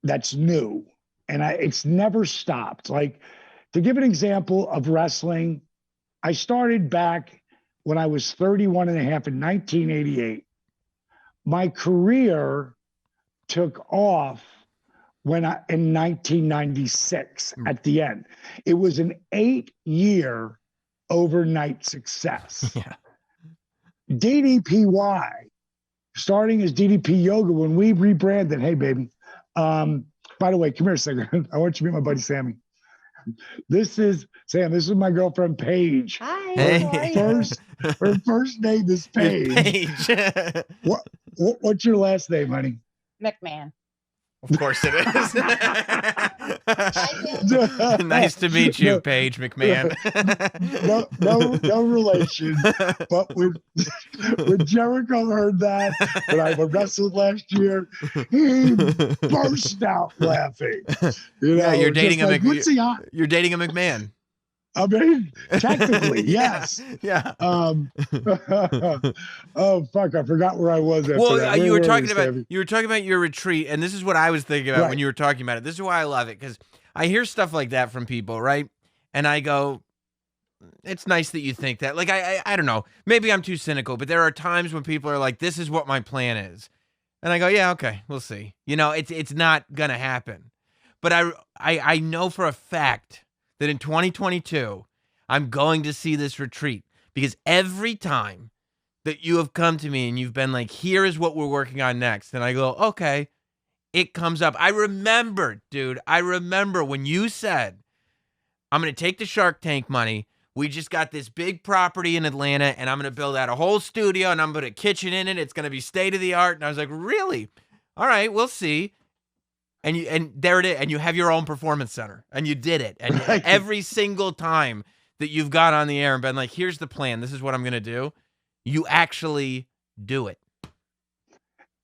that's new, and it's never stopped. Like, to give an example of wrestling, I started back when I was 31 and a half in 1988. My career took off in 1996 at the end. It was an 8-year overnight success. Yeah. DDPY, starting as DDP Yoga, when we rebranded, hey, baby. By the way, come here a second. I want you to meet my buddy, Sammy. This is Sam. This is my girlfriend, Paige. Hi. Hey. Her first name is Paige. What's your last name, honey? McMahon. Of course it is. Nice to meet you, Paige McMahon. No relation. But when Jericho heard that, when I wrestled last year, he burst out laughing. Yeah, you're dating like, you're dating a McMahon. I mean, technically, yes. Yeah. Oh fuck! I forgot where I was. After that. You were talking about your retreat, and this is what I was thinking about when you were talking about it. This is why I love it, because I hear stuff like that from people, right? And I go, it's nice that you think that. Like, I don't know. Maybe I'm too cynical, but there are times when people are like, this is what my plan is, and I go, yeah, okay, we'll see. It's not gonna happen, but I know for a fact that in 2022, I'm going to see this retreat, because every time that you have come to me and you've been like, here is what we're working on next, and I go, okay, it comes up. I remember when you said, I'm going to take the Shark Tank money. We just got this big property in Atlanta, and I'm going to build out a whole studio, and I'm going to put a kitchen in it. It's going to be state of the art. And I was like, really? All right, we'll see. And there it is. And you have your own performance center, and you did it. And every single time that you've got on the air and been like, here's the plan, this is what I'm going to do, you actually do it.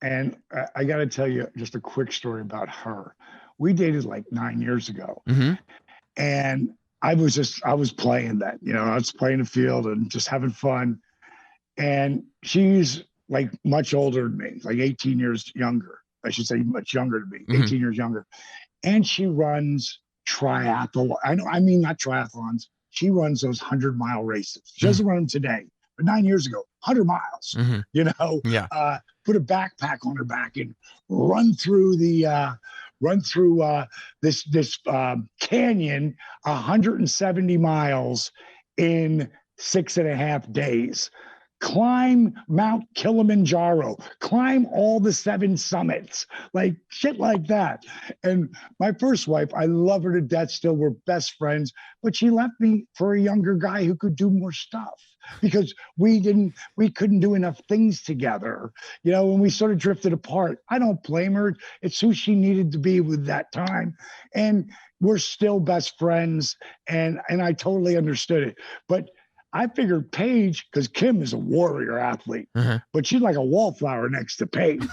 And I got to tell you just a quick story about her. We dated like 9 years ago. Mm-hmm. And I was playing that, I was playing the field and just having fun. And she's like much older than me, like 18 years younger. I should say much younger than me, 18 years younger. And she runs triathlon. I mean, not triathlons. She runs those 100-mile races. She doesn't run them today, but 9 years ago, 100 miles, put a backpack on her back and run through this canyon, 170 miles in 6.5 days. Climb Mount Kilimanjaro, climb all the 7 summits, like shit like that. And my first wife, I love her to death still. We're best friends, but she left me for a younger guy who could do more stuff because we couldn't do enough things together, when we sort of drifted apart. I don't blame her. It's who she needed to be with that time. And we're still best friends. And I totally understood it. But I figured Paige, because Kim is a warrior athlete, but she's like a wallflower next to Paige.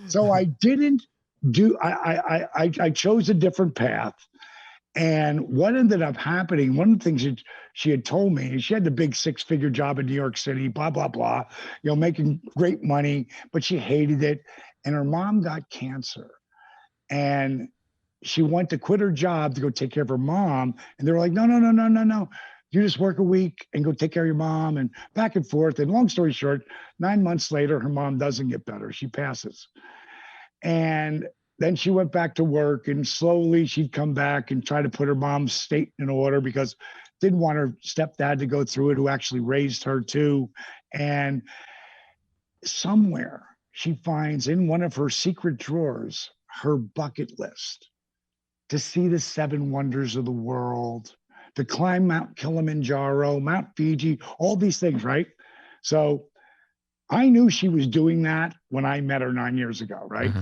So I didn't do, I chose a different path. And what ended up happening, one of the things that she had told me, she had the big 6-figure job in New York City, blah, blah, blah, making great money, but she hated it. And her mom got cancer. And she went to quit her job to go take care of her mom. And they were like, no. you just work a week and go take care of your mom, and back and forth. And long story short, 9 months later, her mom doesn't get better. She passes. And then she went back to work, and slowly she'd come back and try to put her mom's state in order because didn't want her stepdad to go through it, who actually raised her too. And somewhere she finds in one of her secret drawers her bucket list to see the 7 wonders of the world, to climb Mount Kilimanjaro, Mount Fiji, all these things, right? So I knew she was doing that when I met her 9 years ago, right? Mm-hmm.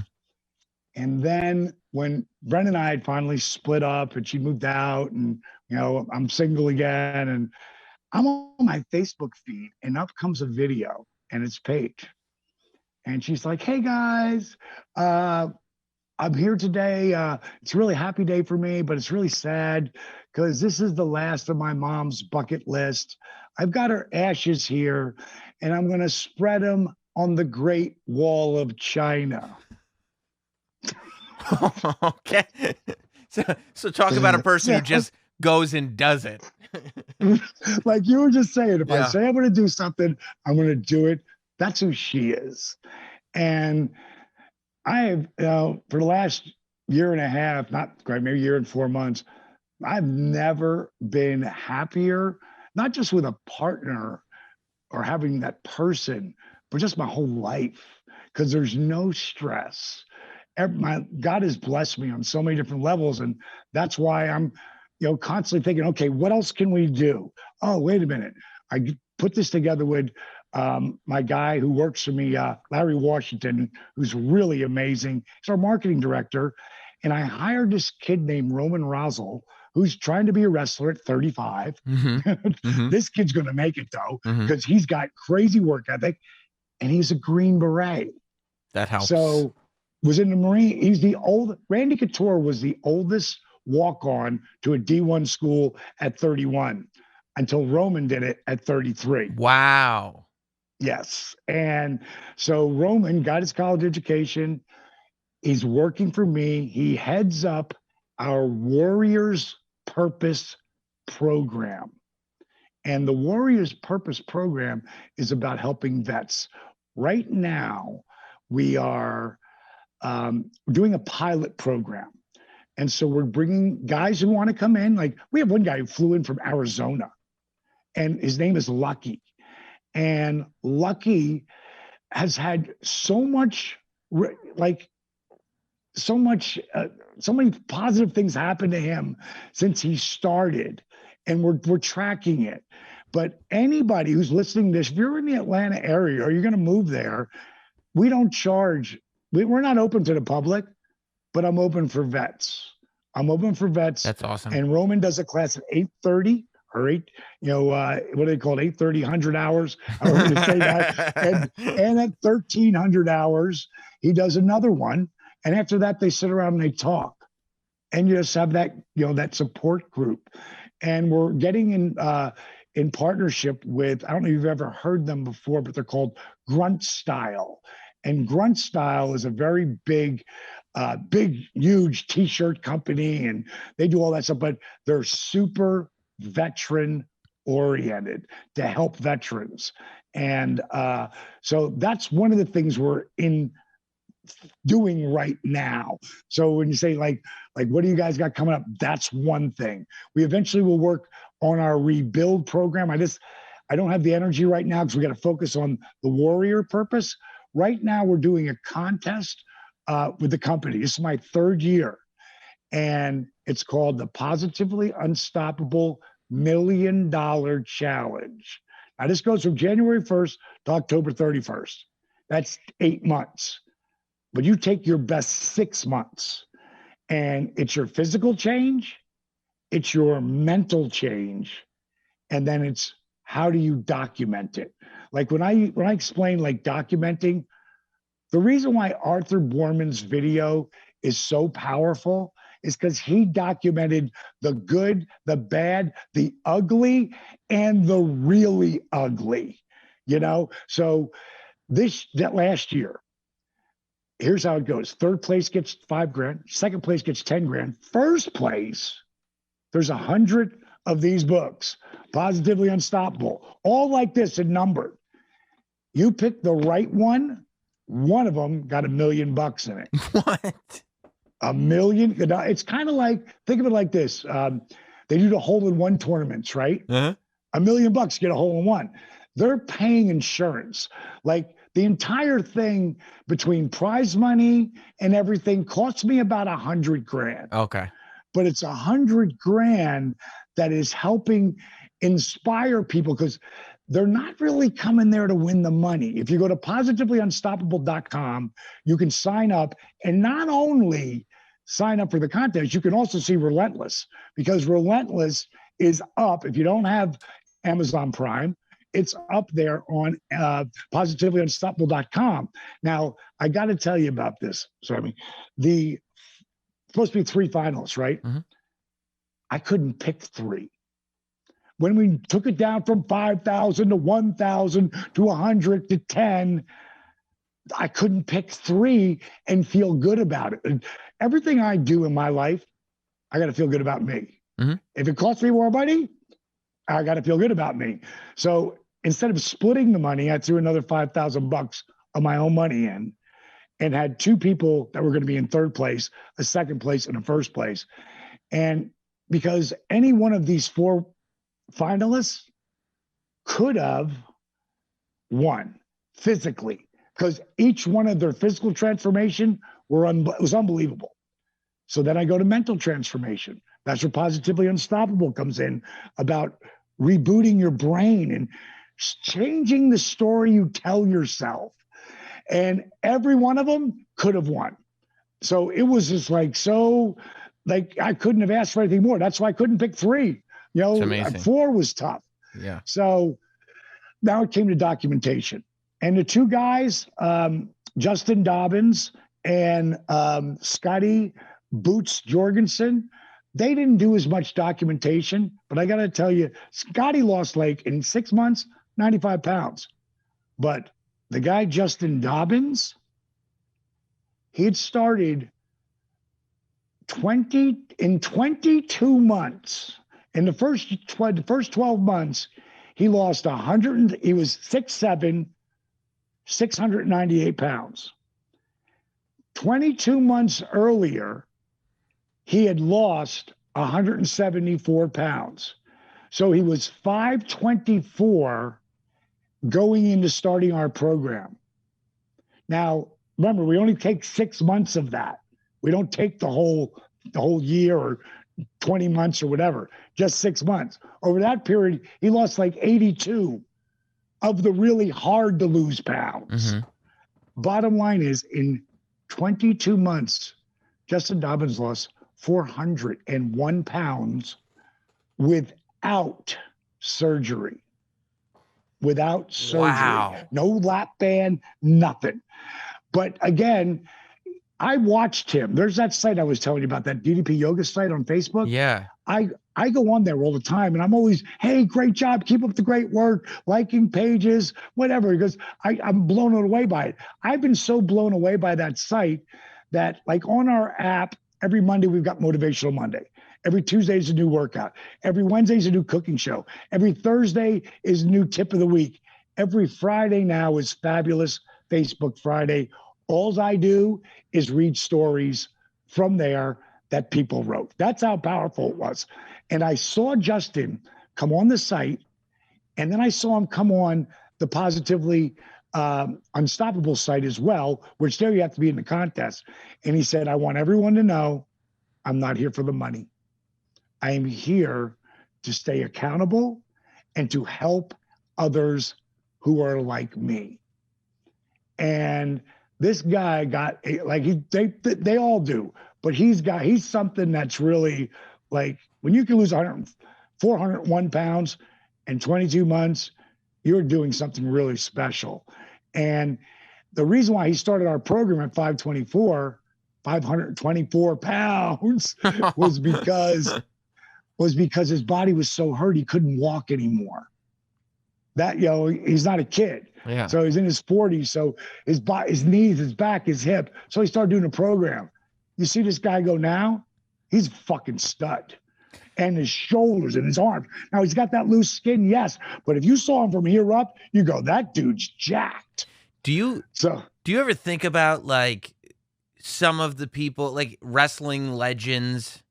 And then when Brent and I had finally split up and she moved out, and I'm single again, and I'm on my Facebook feed, and up comes a video, and it's Paige. And she's like, "Hey guys, I'm here today. It's a really happy day for me, but it's really sad because this is the last of my mom's bucket list. I've got her ashes here, and I'm going to spread them on the Great Wall of China." Okay. So talk about a person who just goes and does it. Like you were just saying, if I Yeah. say I'm going to do something, I'm going to do it. That's who she is. And I have, for the last year and a half, not quite, maybe a year and 4 months, I've never been happier, not just with a partner or having that person, but just my whole life, because there's no stress. God has blessed me on so many different levels. And that's why I'm, constantly thinking, okay, what else can we do? Oh, wait a minute. I put this together with my guy who works for me, Larry Washington, who's really amazing. He's our marketing director. And I hired this kid named Roman Rosel, who's trying to be a wrestler at 35. Mm-hmm. Mm-hmm. This kid's going to make it, though, Mm-hmm. because he's got crazy work ethic, and he's a Green Beret. That helps. So was in the Marine. Randy Couture was the oldest walk-on to a D1 school at 31 until Roman did it at 33. Wow. Yes. And so Roman got his college education. He's working for me. He heads up our Warriors Purpose program. And the Warriors Purpose program is about helping vets. Right now, we are doing a pilot program. And so we're bringing guys who want to come in. Like we have one guy who flew in from Arizona, and his name is Lucky. And Lucky has had so many positive things happen to him since he started, and we're tracking it. But anybody who's listening to this, if you're in the Atlanta area or you're going to move there, we don't charge. We're not open to the public, but I'm open for vets. That's awesome. And Roman does a class at 8:30 or 8, what do they call it? 8:30, 100 hours. I was going to say that. And at 1,300 hours, he does another one. And after that, they sit around and they talk. And you just have that, that support group. And we're getting in partnership with, I don't know if you've ever heard them before, but they're called Grunt Style. And Grunt Style is a very big, huge t-shirt company, and they do all that stuff, but they're super veteran oriented to help veterans. And so that's one of the things we're doing right now. So when you say like, what do you guys got coming up? That's one thing. We eventually will work on our rebuild program. I don't have the energy right now because we got to focus on the Warrior Purpose. Right now, we're doing a contest with the company. This is my 3rd year, and it's called the Positively Unstoppable $1 Million Challenge. Now, this goes from January 1st to October 31st. That's 8 months. But you take your best 6 months, and it's your physical change, it's your mental change, and then it's how do you document it? Like when I explain like documenting, the reason why Arthur Borman's video is so powerful is because he documented the good, the bad, the ugly, and the really ugly, So that last year, here's how it goes. 3rd place gets $5,000. 2nd place gets $10,000. 1st place, there's of these books, Positively Unstoppable, all like this and numbered. You pick the right one of them got $1 million in it. What? $1 million. It's kind of like, think of it like this. They do the hole-in-one tournaments, right? Uh-huh. $1 million, get a hole-in-one. They're paying insurance. Like the entire thing between prize money and everything costs me about $100,000. Okay. But it's $100,000 that is helping inspire people because they're not really coming there to win the money. If you go to positivelyunstoppable.com, you can sign up and not only sign up for the contest, you can also see Relentless because Relentless is up. If you don't have Amazon Prime, it's up there on positivelyunstoppable.com. Now, I got to tell you about this. So, I mean, supposed to be 3 finalists, right? Mm-hmm. I couldn't pick 3. When we took it down from 5,000 to 1,000 to 100 to 10, I couldn't pick 3 and feel good about it. And everything I do in my life, I got to feel good about me. Mm-hmm. If it costs me more money, I got to feel good about me. So instead of splitting the money, I threw another $5,000 of my own money in and had 2 people that were going to be in 3rd place, a 2nd place, and a 1st place. And because any one of these 4 finalists could have won physically because each one of their physical transformation was unbelievable. So then I go to mental transformation. That's where Positively Unstoppable comes in, about rebooting your brain and changing the story you tell yourself. And every one of them could have won. So it was just like, I couldn't have asked for anything more. That's why I couldn't pick 3. You know, 4 was tough. Yeah. So now it came to documentation. And the 2 guys, Justin Dobbins and Scotty Boots Jorgensen, they didn't do as much documentation. But I got to tell you, Scotty lost like in 6 months, 95 pounds. But the guy, Justin Dobbins, he had started 22 months. In the first 12 months, he lost 100. He was 6'7", 698 pounds. 22 months earlier, he had lost 174 pounds. So he was 524 going into starting our program. Now, remember, we only take 6 months of that. We don't take the whole year or 20 months or whatever, just 6 months. Over that period, he lost like 82 of the really hard to lose pounds. Mm-hmm. Bottom line is, in 22 months, Justin Dobbins lost 401 pounds without surgery. Without surgery. Wow. No lap band, nothing. But again, I watched him. There's that site I was telling you about, that DDP Yoga site on Facebook. Yeah. I go on there all the time, and I'm always, hey, great job, keep up the great work, liking pages, whatever, because I'm blown away by it. I've been so blown away by that site that, like, on our app, every Monday we've got Motivational Monday. Every Tuesday is a new workout. Every Wednesday is a new cooking show. Every Thursday is a new tip of the week. Every Friday now is Fabulous Facebook Friday. All I do is read stories from there that people wrote. That's how powerful it was. And I saw Justin come on the site, and then I saw him come on the Positively Unstoppable site as well, which there you have to be in the contest. And he said, I want everyone to know I'm not here for the money. I am here to stay accountable and to help others who are like me. And this guy got, like, they all do, but he's something that's really, like, when you can lose 401 pounds in 22 months, you're doing something really special. And the reason why he started our program at 524 pounds was because his body was so hurt he couldn't walk anymore. That, he's not a kid. Yeah. So he's in his 40s. So his knees, his back, his hip. So he started doing a program. You see this guy go now? He's a fucking stud. and his shoulders and his arms. Now he's got that loose skin, yes, but if you saw him from here up, you go, that dude's jacked. Do you ever think about like some of the people, like wrestling legends,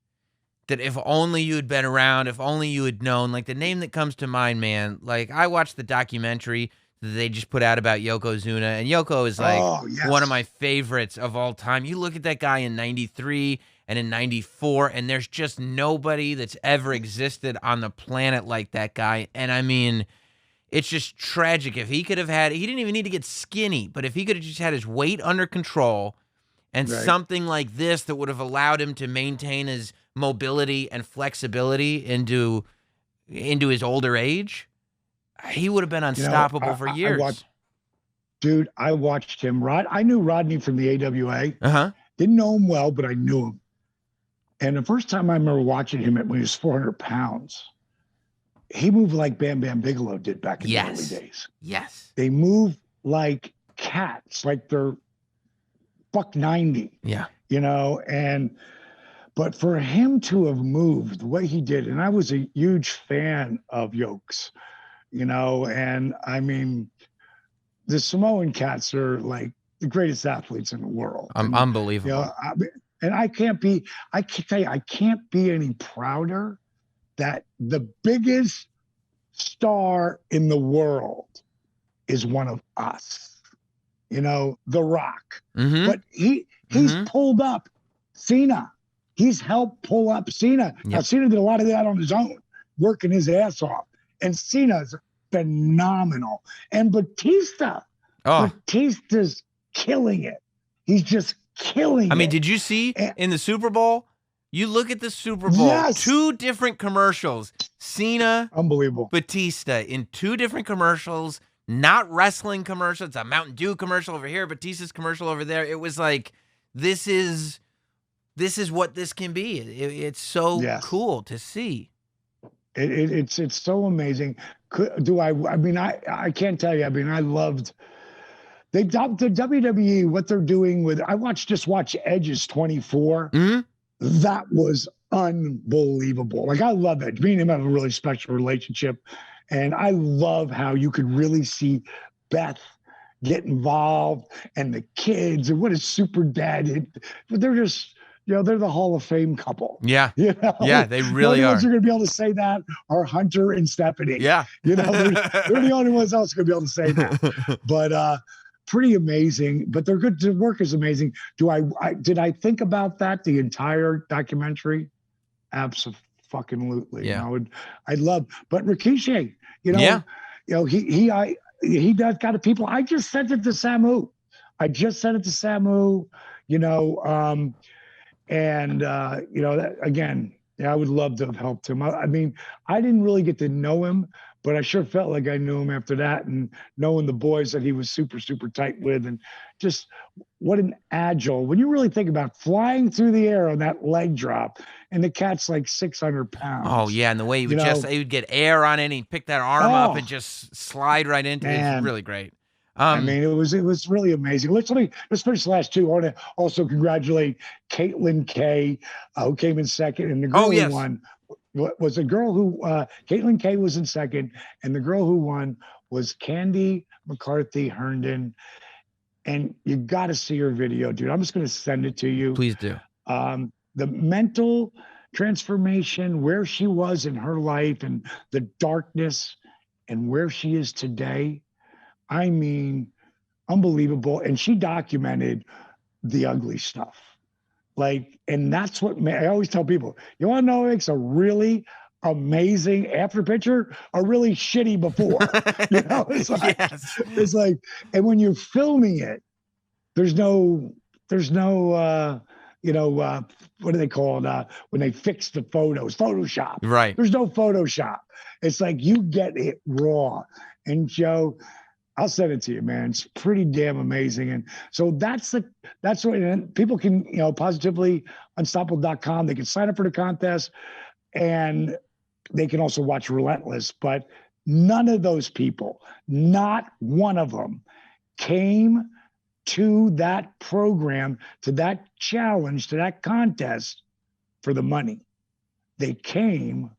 that if only you had been around, if only you had known? Like the name that comes to mind, man, like I watched the documentary that they just put out about Yokozuna, and Yoko is like one of my favorites of all time. You look at that guy in 93 and in 94, and there's just nobody that's ever existed on the planet like that guy. And I mean, it's just tragic. If he could have had, he didn't even need to get skinny, but if he could have just had his weight under control and something like this that would have allowed him to maintain his mobility and flexibility into his older age, he would have been unstoppable for years. I watched him. I knew Rodney from the AWA. Uh-huh. Didn't know him well, but I knew him. And the first time I remember watching him when he was 400 pounds, he moved like Bam Bam Bigelow did back in the early days. Yes. They move like cats, like they're $1.90. Yeah. You know, but for him to have moved the way he did, and I was a huge fan of Yokes, you know, and I mean, the Samoan cats are like the greatest athletes in the world. Unbelievable. You know, and I can tell you, I can't be any prouder that the biggest star in the world is one of us, you know, The Rock. Mm-hmm. But he's pulled up Cena. He's helped pull up Cena. Yep. Now, Cena did a lot of that on his own, working his ass off. And Cena's phenomenal. And Batista's killing it. He's just killing it. I mean, did you see in the Super Bowl? You look at the Super Bowl, 2 different commercials. Cena, unbelievable. Batista in 2 different commercials, not wrestling commercials. It's a Mountain Dew commercial over here, Batista's commercial over there. It was like, this is what this can be. It's so cool to see. It's so amazing. I mean, I can't tell you. I mean, I loved the WWE, what they're doing with, just watch Edge's 24. Mm-hmm. That was unbelievable. Like, I love it. Me and him have a really special relationship. And I love how you could really see Beth get involved and the kids and what a super dad. They're just, you know, they're the Hall of Fame couple. Yeah. You know? Yeah, they really the only are. ones who are going to be able to say that are Hunter and Stephanie. Yeah. You know, they're the only ones else going to be able to say that. But pretty amazing. But they're good. The work is amazing. Did I think about that the entire documentary? Absolutely. Yeah. You know, I'd love, but Rikishi, you know, he does got people. I just sent it to Samu. You know, you know, that, again, I would love to have helped him. I mean, I didn't really get to know him, but I sure felt like I knew him after that, and knowing the boys that he was super, super tight with, and just what an agile, when you really think about flying through the air on that leg drop, and the cat's like 600 pounds. Oh, yeah, and the way he would get air on it, and he'd pick that arm up and just slide right into it. It's really great. I mean, it was really amazing. Let's finish the last 2. I want to also congratulate Caitlin Kay, who came in second, and the girl who won was a girl who Caitlin Kay was in second, and the girl who won was Candy McCarthy Herndon. And you got to see her video, dude. I'm just going to send it to you. Please do. The mental transformation, where she was in her life, and the darkness, and where she is today. I mean, unbelievable. And she documented the ugly stuff. Like, and that's what I always tell people, you want to know what makes a really amazing after picture, a really shitty before. You know, it's like, and when you're filming it, there's no, you know, what do they call it? When they fix the photos, Photoshop. Right. There's no Photoshop. It's like you get it raw. And Joe, I'll send it to you, man. It's pretty damn amazing. And so that's what, and people can, you know, positively unstoppable.com. They can sign up for the contest, and they can also watch Relentless. But none of those people, not one of them, came to that program, to that challenge, to that contest for the money. they came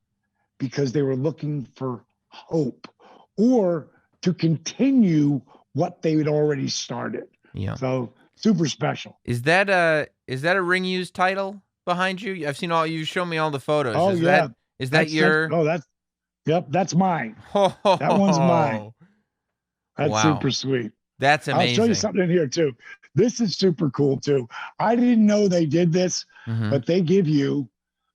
because they were looking for hope or to continue what they had already started. Yeah. So super special. Is that a ring used title behind you? I've seen you show me all the photos. Oh, yeah. Is that your? Yep, that's mine. Oh, that one's mine. That's wow. super sweet. That's amazing. I'll show you something in here too. This is super cool too. I didn't know they did this, but they give you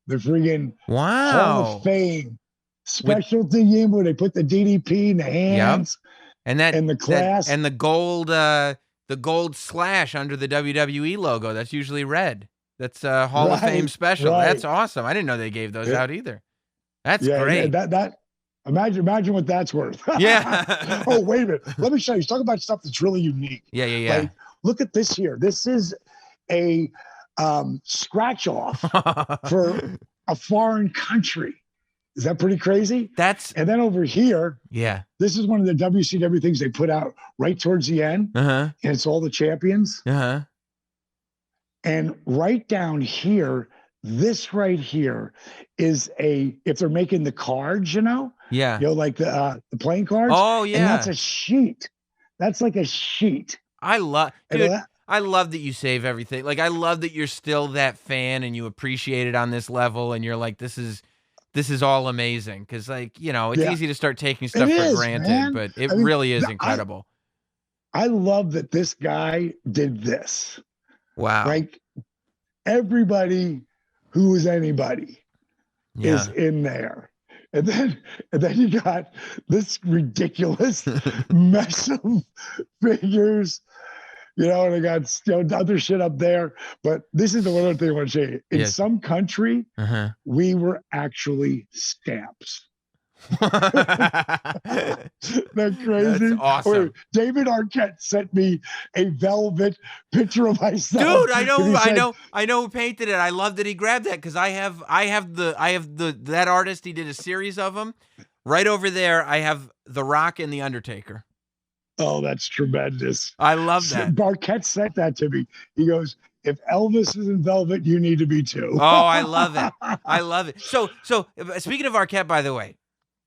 the friggin' Hall of Fame specialty in where they put the DDP in the hands. Yep. And the class. And the gold slash under the WWE logo. That's usually red. That's a Hall of Fame special. Right. That's awesome. I didn't know they gave those out either. That's great. Imagine what that's worth. Yeah. Oh, wait a minute. Let me show you. Talk about stuff that's really unique. Yeah. Like, look at this here. This is a scratch off for a foreign country. Is that pretty crazy? And then over here, this is one of the WCW things they put out right towards the end. And it's all the champions. And right down here, this right here is if they're making the cards, like the playing cards. Oh, yeah. And that's a sheet. That's like a sheet. I love that you save everything. Like, I love that you're still that fan and you appreciate it on this level. And you're like, this is all amazing. Cause it's easy to start taking stuff for granted, man. But it really is incredible. I love that this guy did this. Wow. Like, everybody who is anybody is in there. And then you got this ridiculous mess of figures, and I got other shit up there. But this is the one other thing I want to show you. In some country, we were actually stamps. That's crazy. That's awesome. David Arquette sent me a velvet picture of myself. Dude, I know who painted it. I love that he grabbed that because I have that artist. He did a series of them. Right over there, I have The Rock and The Undertaker. Oh, that's tremendous. I love that. Arquette sent that to me. He goes, if Elvis is in velvet, you need to be too. Oh, I love it. I love it. So speaking of Arquette, by the way,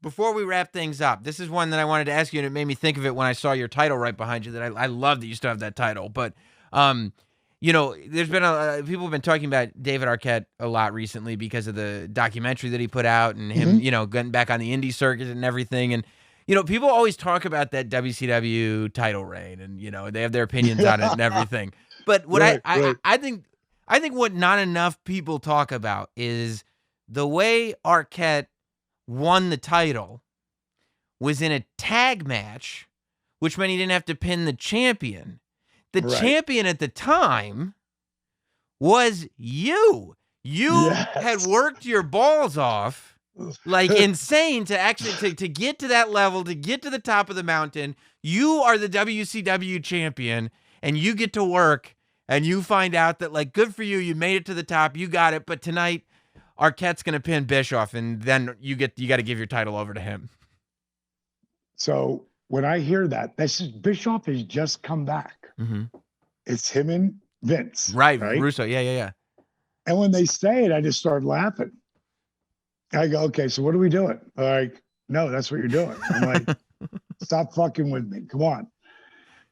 before we wrap things up, this is one that I wanted to ask you, and it made me think of it when I saw your title right behind you. That I love that you still have that title. But, there's been people have been talking about David Arquette a lot recently because of the documentary that he put out and him, getting back on the indie circuit and everything. And people always talk about that WCW title reign, and they have their opinions on it and everything. But what I think what not enough people talk about is the way Arquette won the title was in a tag match, which meant he didn't have to pin the champion. The champion at the time was you. You had worked your balls off like insane to actually to get to that level, to get to the top of the mountain. You are the WCW champion, and you get to work, and you find out that, like, good for you. You made it to the top. You got it. But tonight, Arquette's going to pin Bischoff, and then you got to give your title over to him. So when I hear that, Bischoff has just come back. It's him and Vince. Right? Russo. Yeah. And when they say it, I just start laughing. I go, okay, so what are we doing? Like, no, that's what you're doing. I'm like, stop fucking with me. Come on.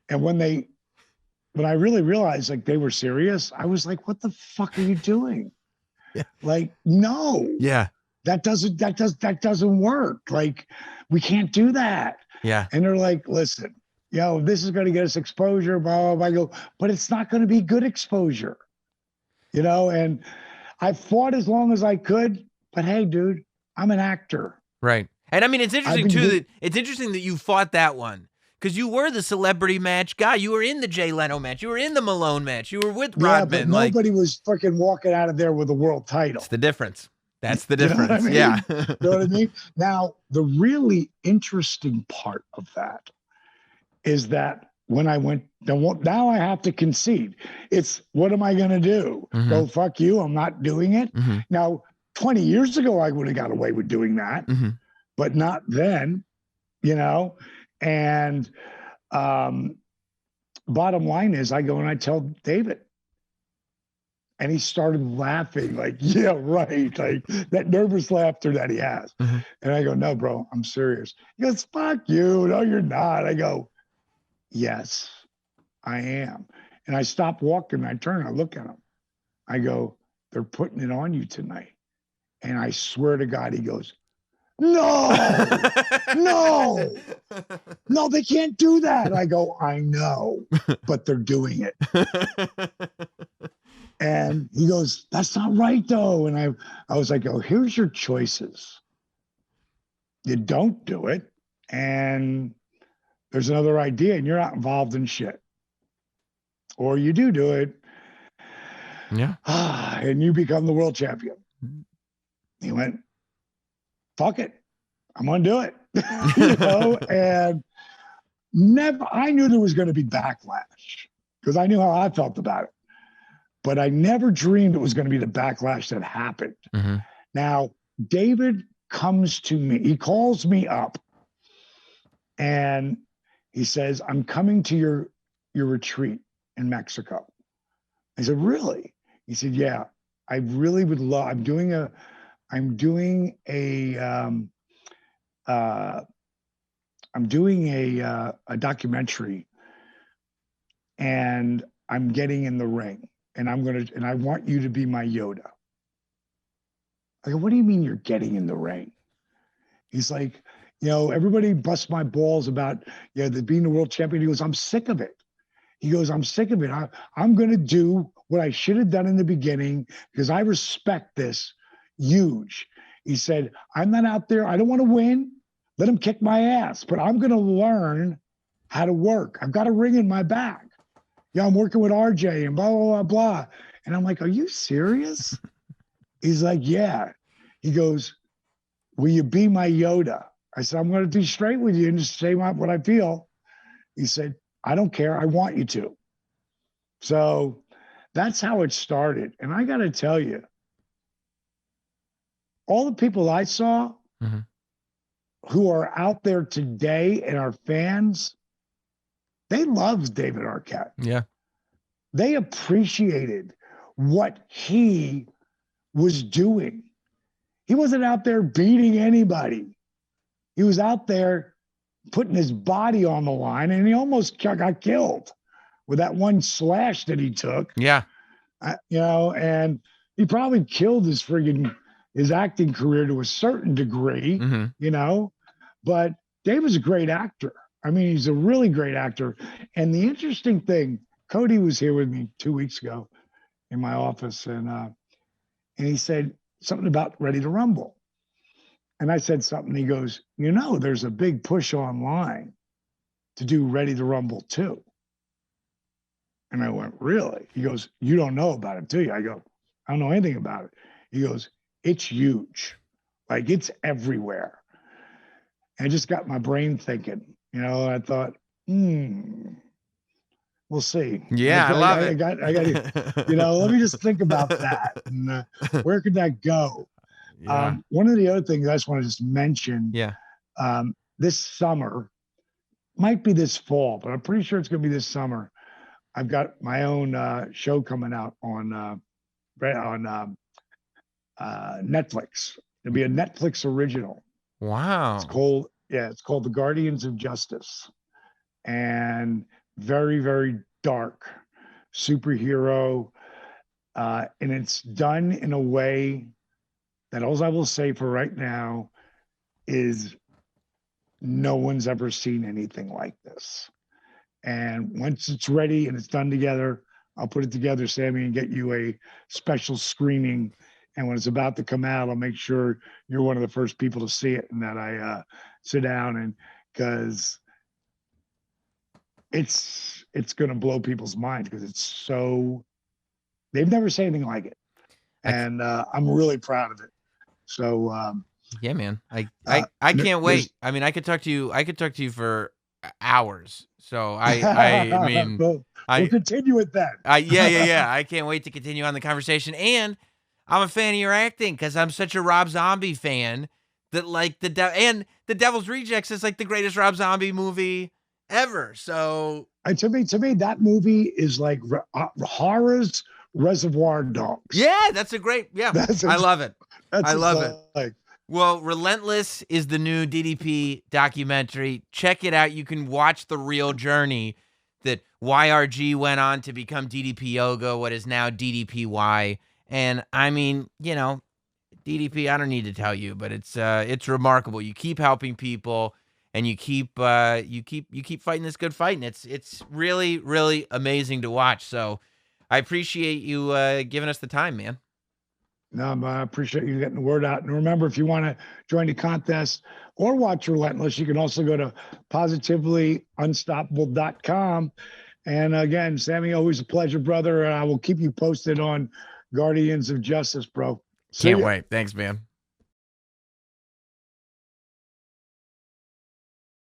And when I really realized like they were serious, I was like, what the fuck are you doing? Yeah. Like, no. Yeah. That doesn't work. Like, we can't do that. Yeah. And they're like, listen, this is going to get us exposure, blah, blah, blah. I go, but it's not going to be good exposure. And I fought as long as I could, but hey, dude, I'm an actor. Right. And I mean, it's interesting that you fought that one. Because you were the celebrity match guy. You were in the Jay Leno match. You were in the Malone match. You were with Rodman. But nobody was fucking walking out of there with a world title. That's the difference. That's the difference. You know what I mean? Yeah. You know what I mean? Now, the really interesting part of that is that when I went, now I have to concede. It's, what am I going to do? Go, fuck you. I'm not doing it. Now, 20 years ago, I would have got away with doing that, but not then, And bottom line is I go and I tell David, And he started laughing like, yeah, right. Like that nervous laughter that he has. Mhm. And I go, no, bro, I'm serious. He goes, fuck you. No, you're not. I go, yes, I am. And I stop walking. I turn, I look at him. I go, they're putting it on you tonight. And I swear to God, he goes, no, no, no, they can't do that. I go, I know, but they're doing it. And he goes, that's not right though. And I was like, oh, here's your choices. You don't do it. And there's another idea and you're not involved in shit. Or you do it. Yeah. And you become the world champion. He went, fuck it. I'm going to do it. You know, and I knew there was going to be backlash because I knew how I felt about it. But I never dreamed it was going to be the backlash that happened. Mm-hmm. Now, David comes to me. He calls me up and he says, I'm coming to your retreat in Mexico. I said, really? He said, yeah, I really would love, I'm doing a documentary and I'm getting in the ring and I want you to be my Yoda. I go, what do you mean you're getting in the ring? He's like, you know, everybody busts my balls about, you know, being the world champion. He goes, I'm sick of it. He goes, I'm sick of it. I'm going to do what I should have done in the beginning because I respect this huge. He said, I'm not out there. I don't want to win. Let him kick my ass, but I'm going to learn how to work. I've got a ring in my back. Yeah, I'm working with RJ and blah, blah, blah, blah. And I'm like, are you serious? He's like, yeah. He goes, will you be my Yoda? I said, I'm going to be straight with you and just say what I feel. He said, I don't care. I want you to. So that's how it started. And I got to tell you, all the people I saw Mm-hmm. who are out there today and are fans, they loved David Arquette. Yeah. They appreciated what he was doing. He wasn't out there beating anybody. He was out there putting his body on the line, and he almost got killed with that one slash that he took. Yeah. You know, and he probably killed his acting career to a certain degree, Mm-hmm. you know, but Dave was a great actor. I mean, he's a really great actor. And the interesting thing, Cody was here with me 2 weeks ago in my office, and he said something about Ready to Rumble. And I said something, he goes, you know, there's a big push online to do Ready to Rumble 2. And I went, really? He goes, you don't know about it, do you? I go, I don't know anything about it. He goes, it's huge. Like, it's everywhere. And it just got my brain thinking, you know, I thought, we'll see. Yeah, I love it. I got, you know, let me just think about that. And where could that go? Yeah. One of the other things I just want to just mention, Yeah. this summer, might be this fall, but I'm pretty sure it's going to be this summer. I've got my own show coming out on Netflix. It'll be a Netflix original. Wow. It's called The Guardians of Justice, and very, very dark superhero, and it's done in a way that all I will say for right now is no one's ever seen anything like this. And once it's ready and it's done together, I'll put it together, Sammy, and get you a special screening. And when it's about to come out, I'll make sure you're one of the first people to see it and that I sit down, and because it's going to blow people's minds because it's so, they've never seen anything like it. And I'm really proud of it. So yeah, man. I can't wait. I mean, I could talk to you for hours. So I mean, we'll continue with that. Yeah. I can't wait to continue on the conversation. And I'm a fan of your acting because I'm such a Rob Zombie fan that like the Devil's Rejects is like the greatest Rob Zombie movie ever. So to me, that movie is like horrors Reservoir Dogs. Yeah, that's a great. Yeah, I love it. I love it. Like, Well, Relentless is the new DDP documentary. Check it out. You can watch the real journey that YRG went on to become DDP Yoga, what is now DDPY. And I mean, you know, DDP, I don't need to tell you, but it's remarkable. You keep helping people and you keep fighting this good fight. And it's really, really amazing to watch. So I appreciate you giving us the time, man. No, but I appreciate you getting the word out. And remember, if you want to join the contest or watch Relentless, you can also go to positivelyunstoppable.com. And again, Sammy, always a pleasure, brother. I will keep you posted on Guardians of Justice, bro. Can't wait. Thanks, man.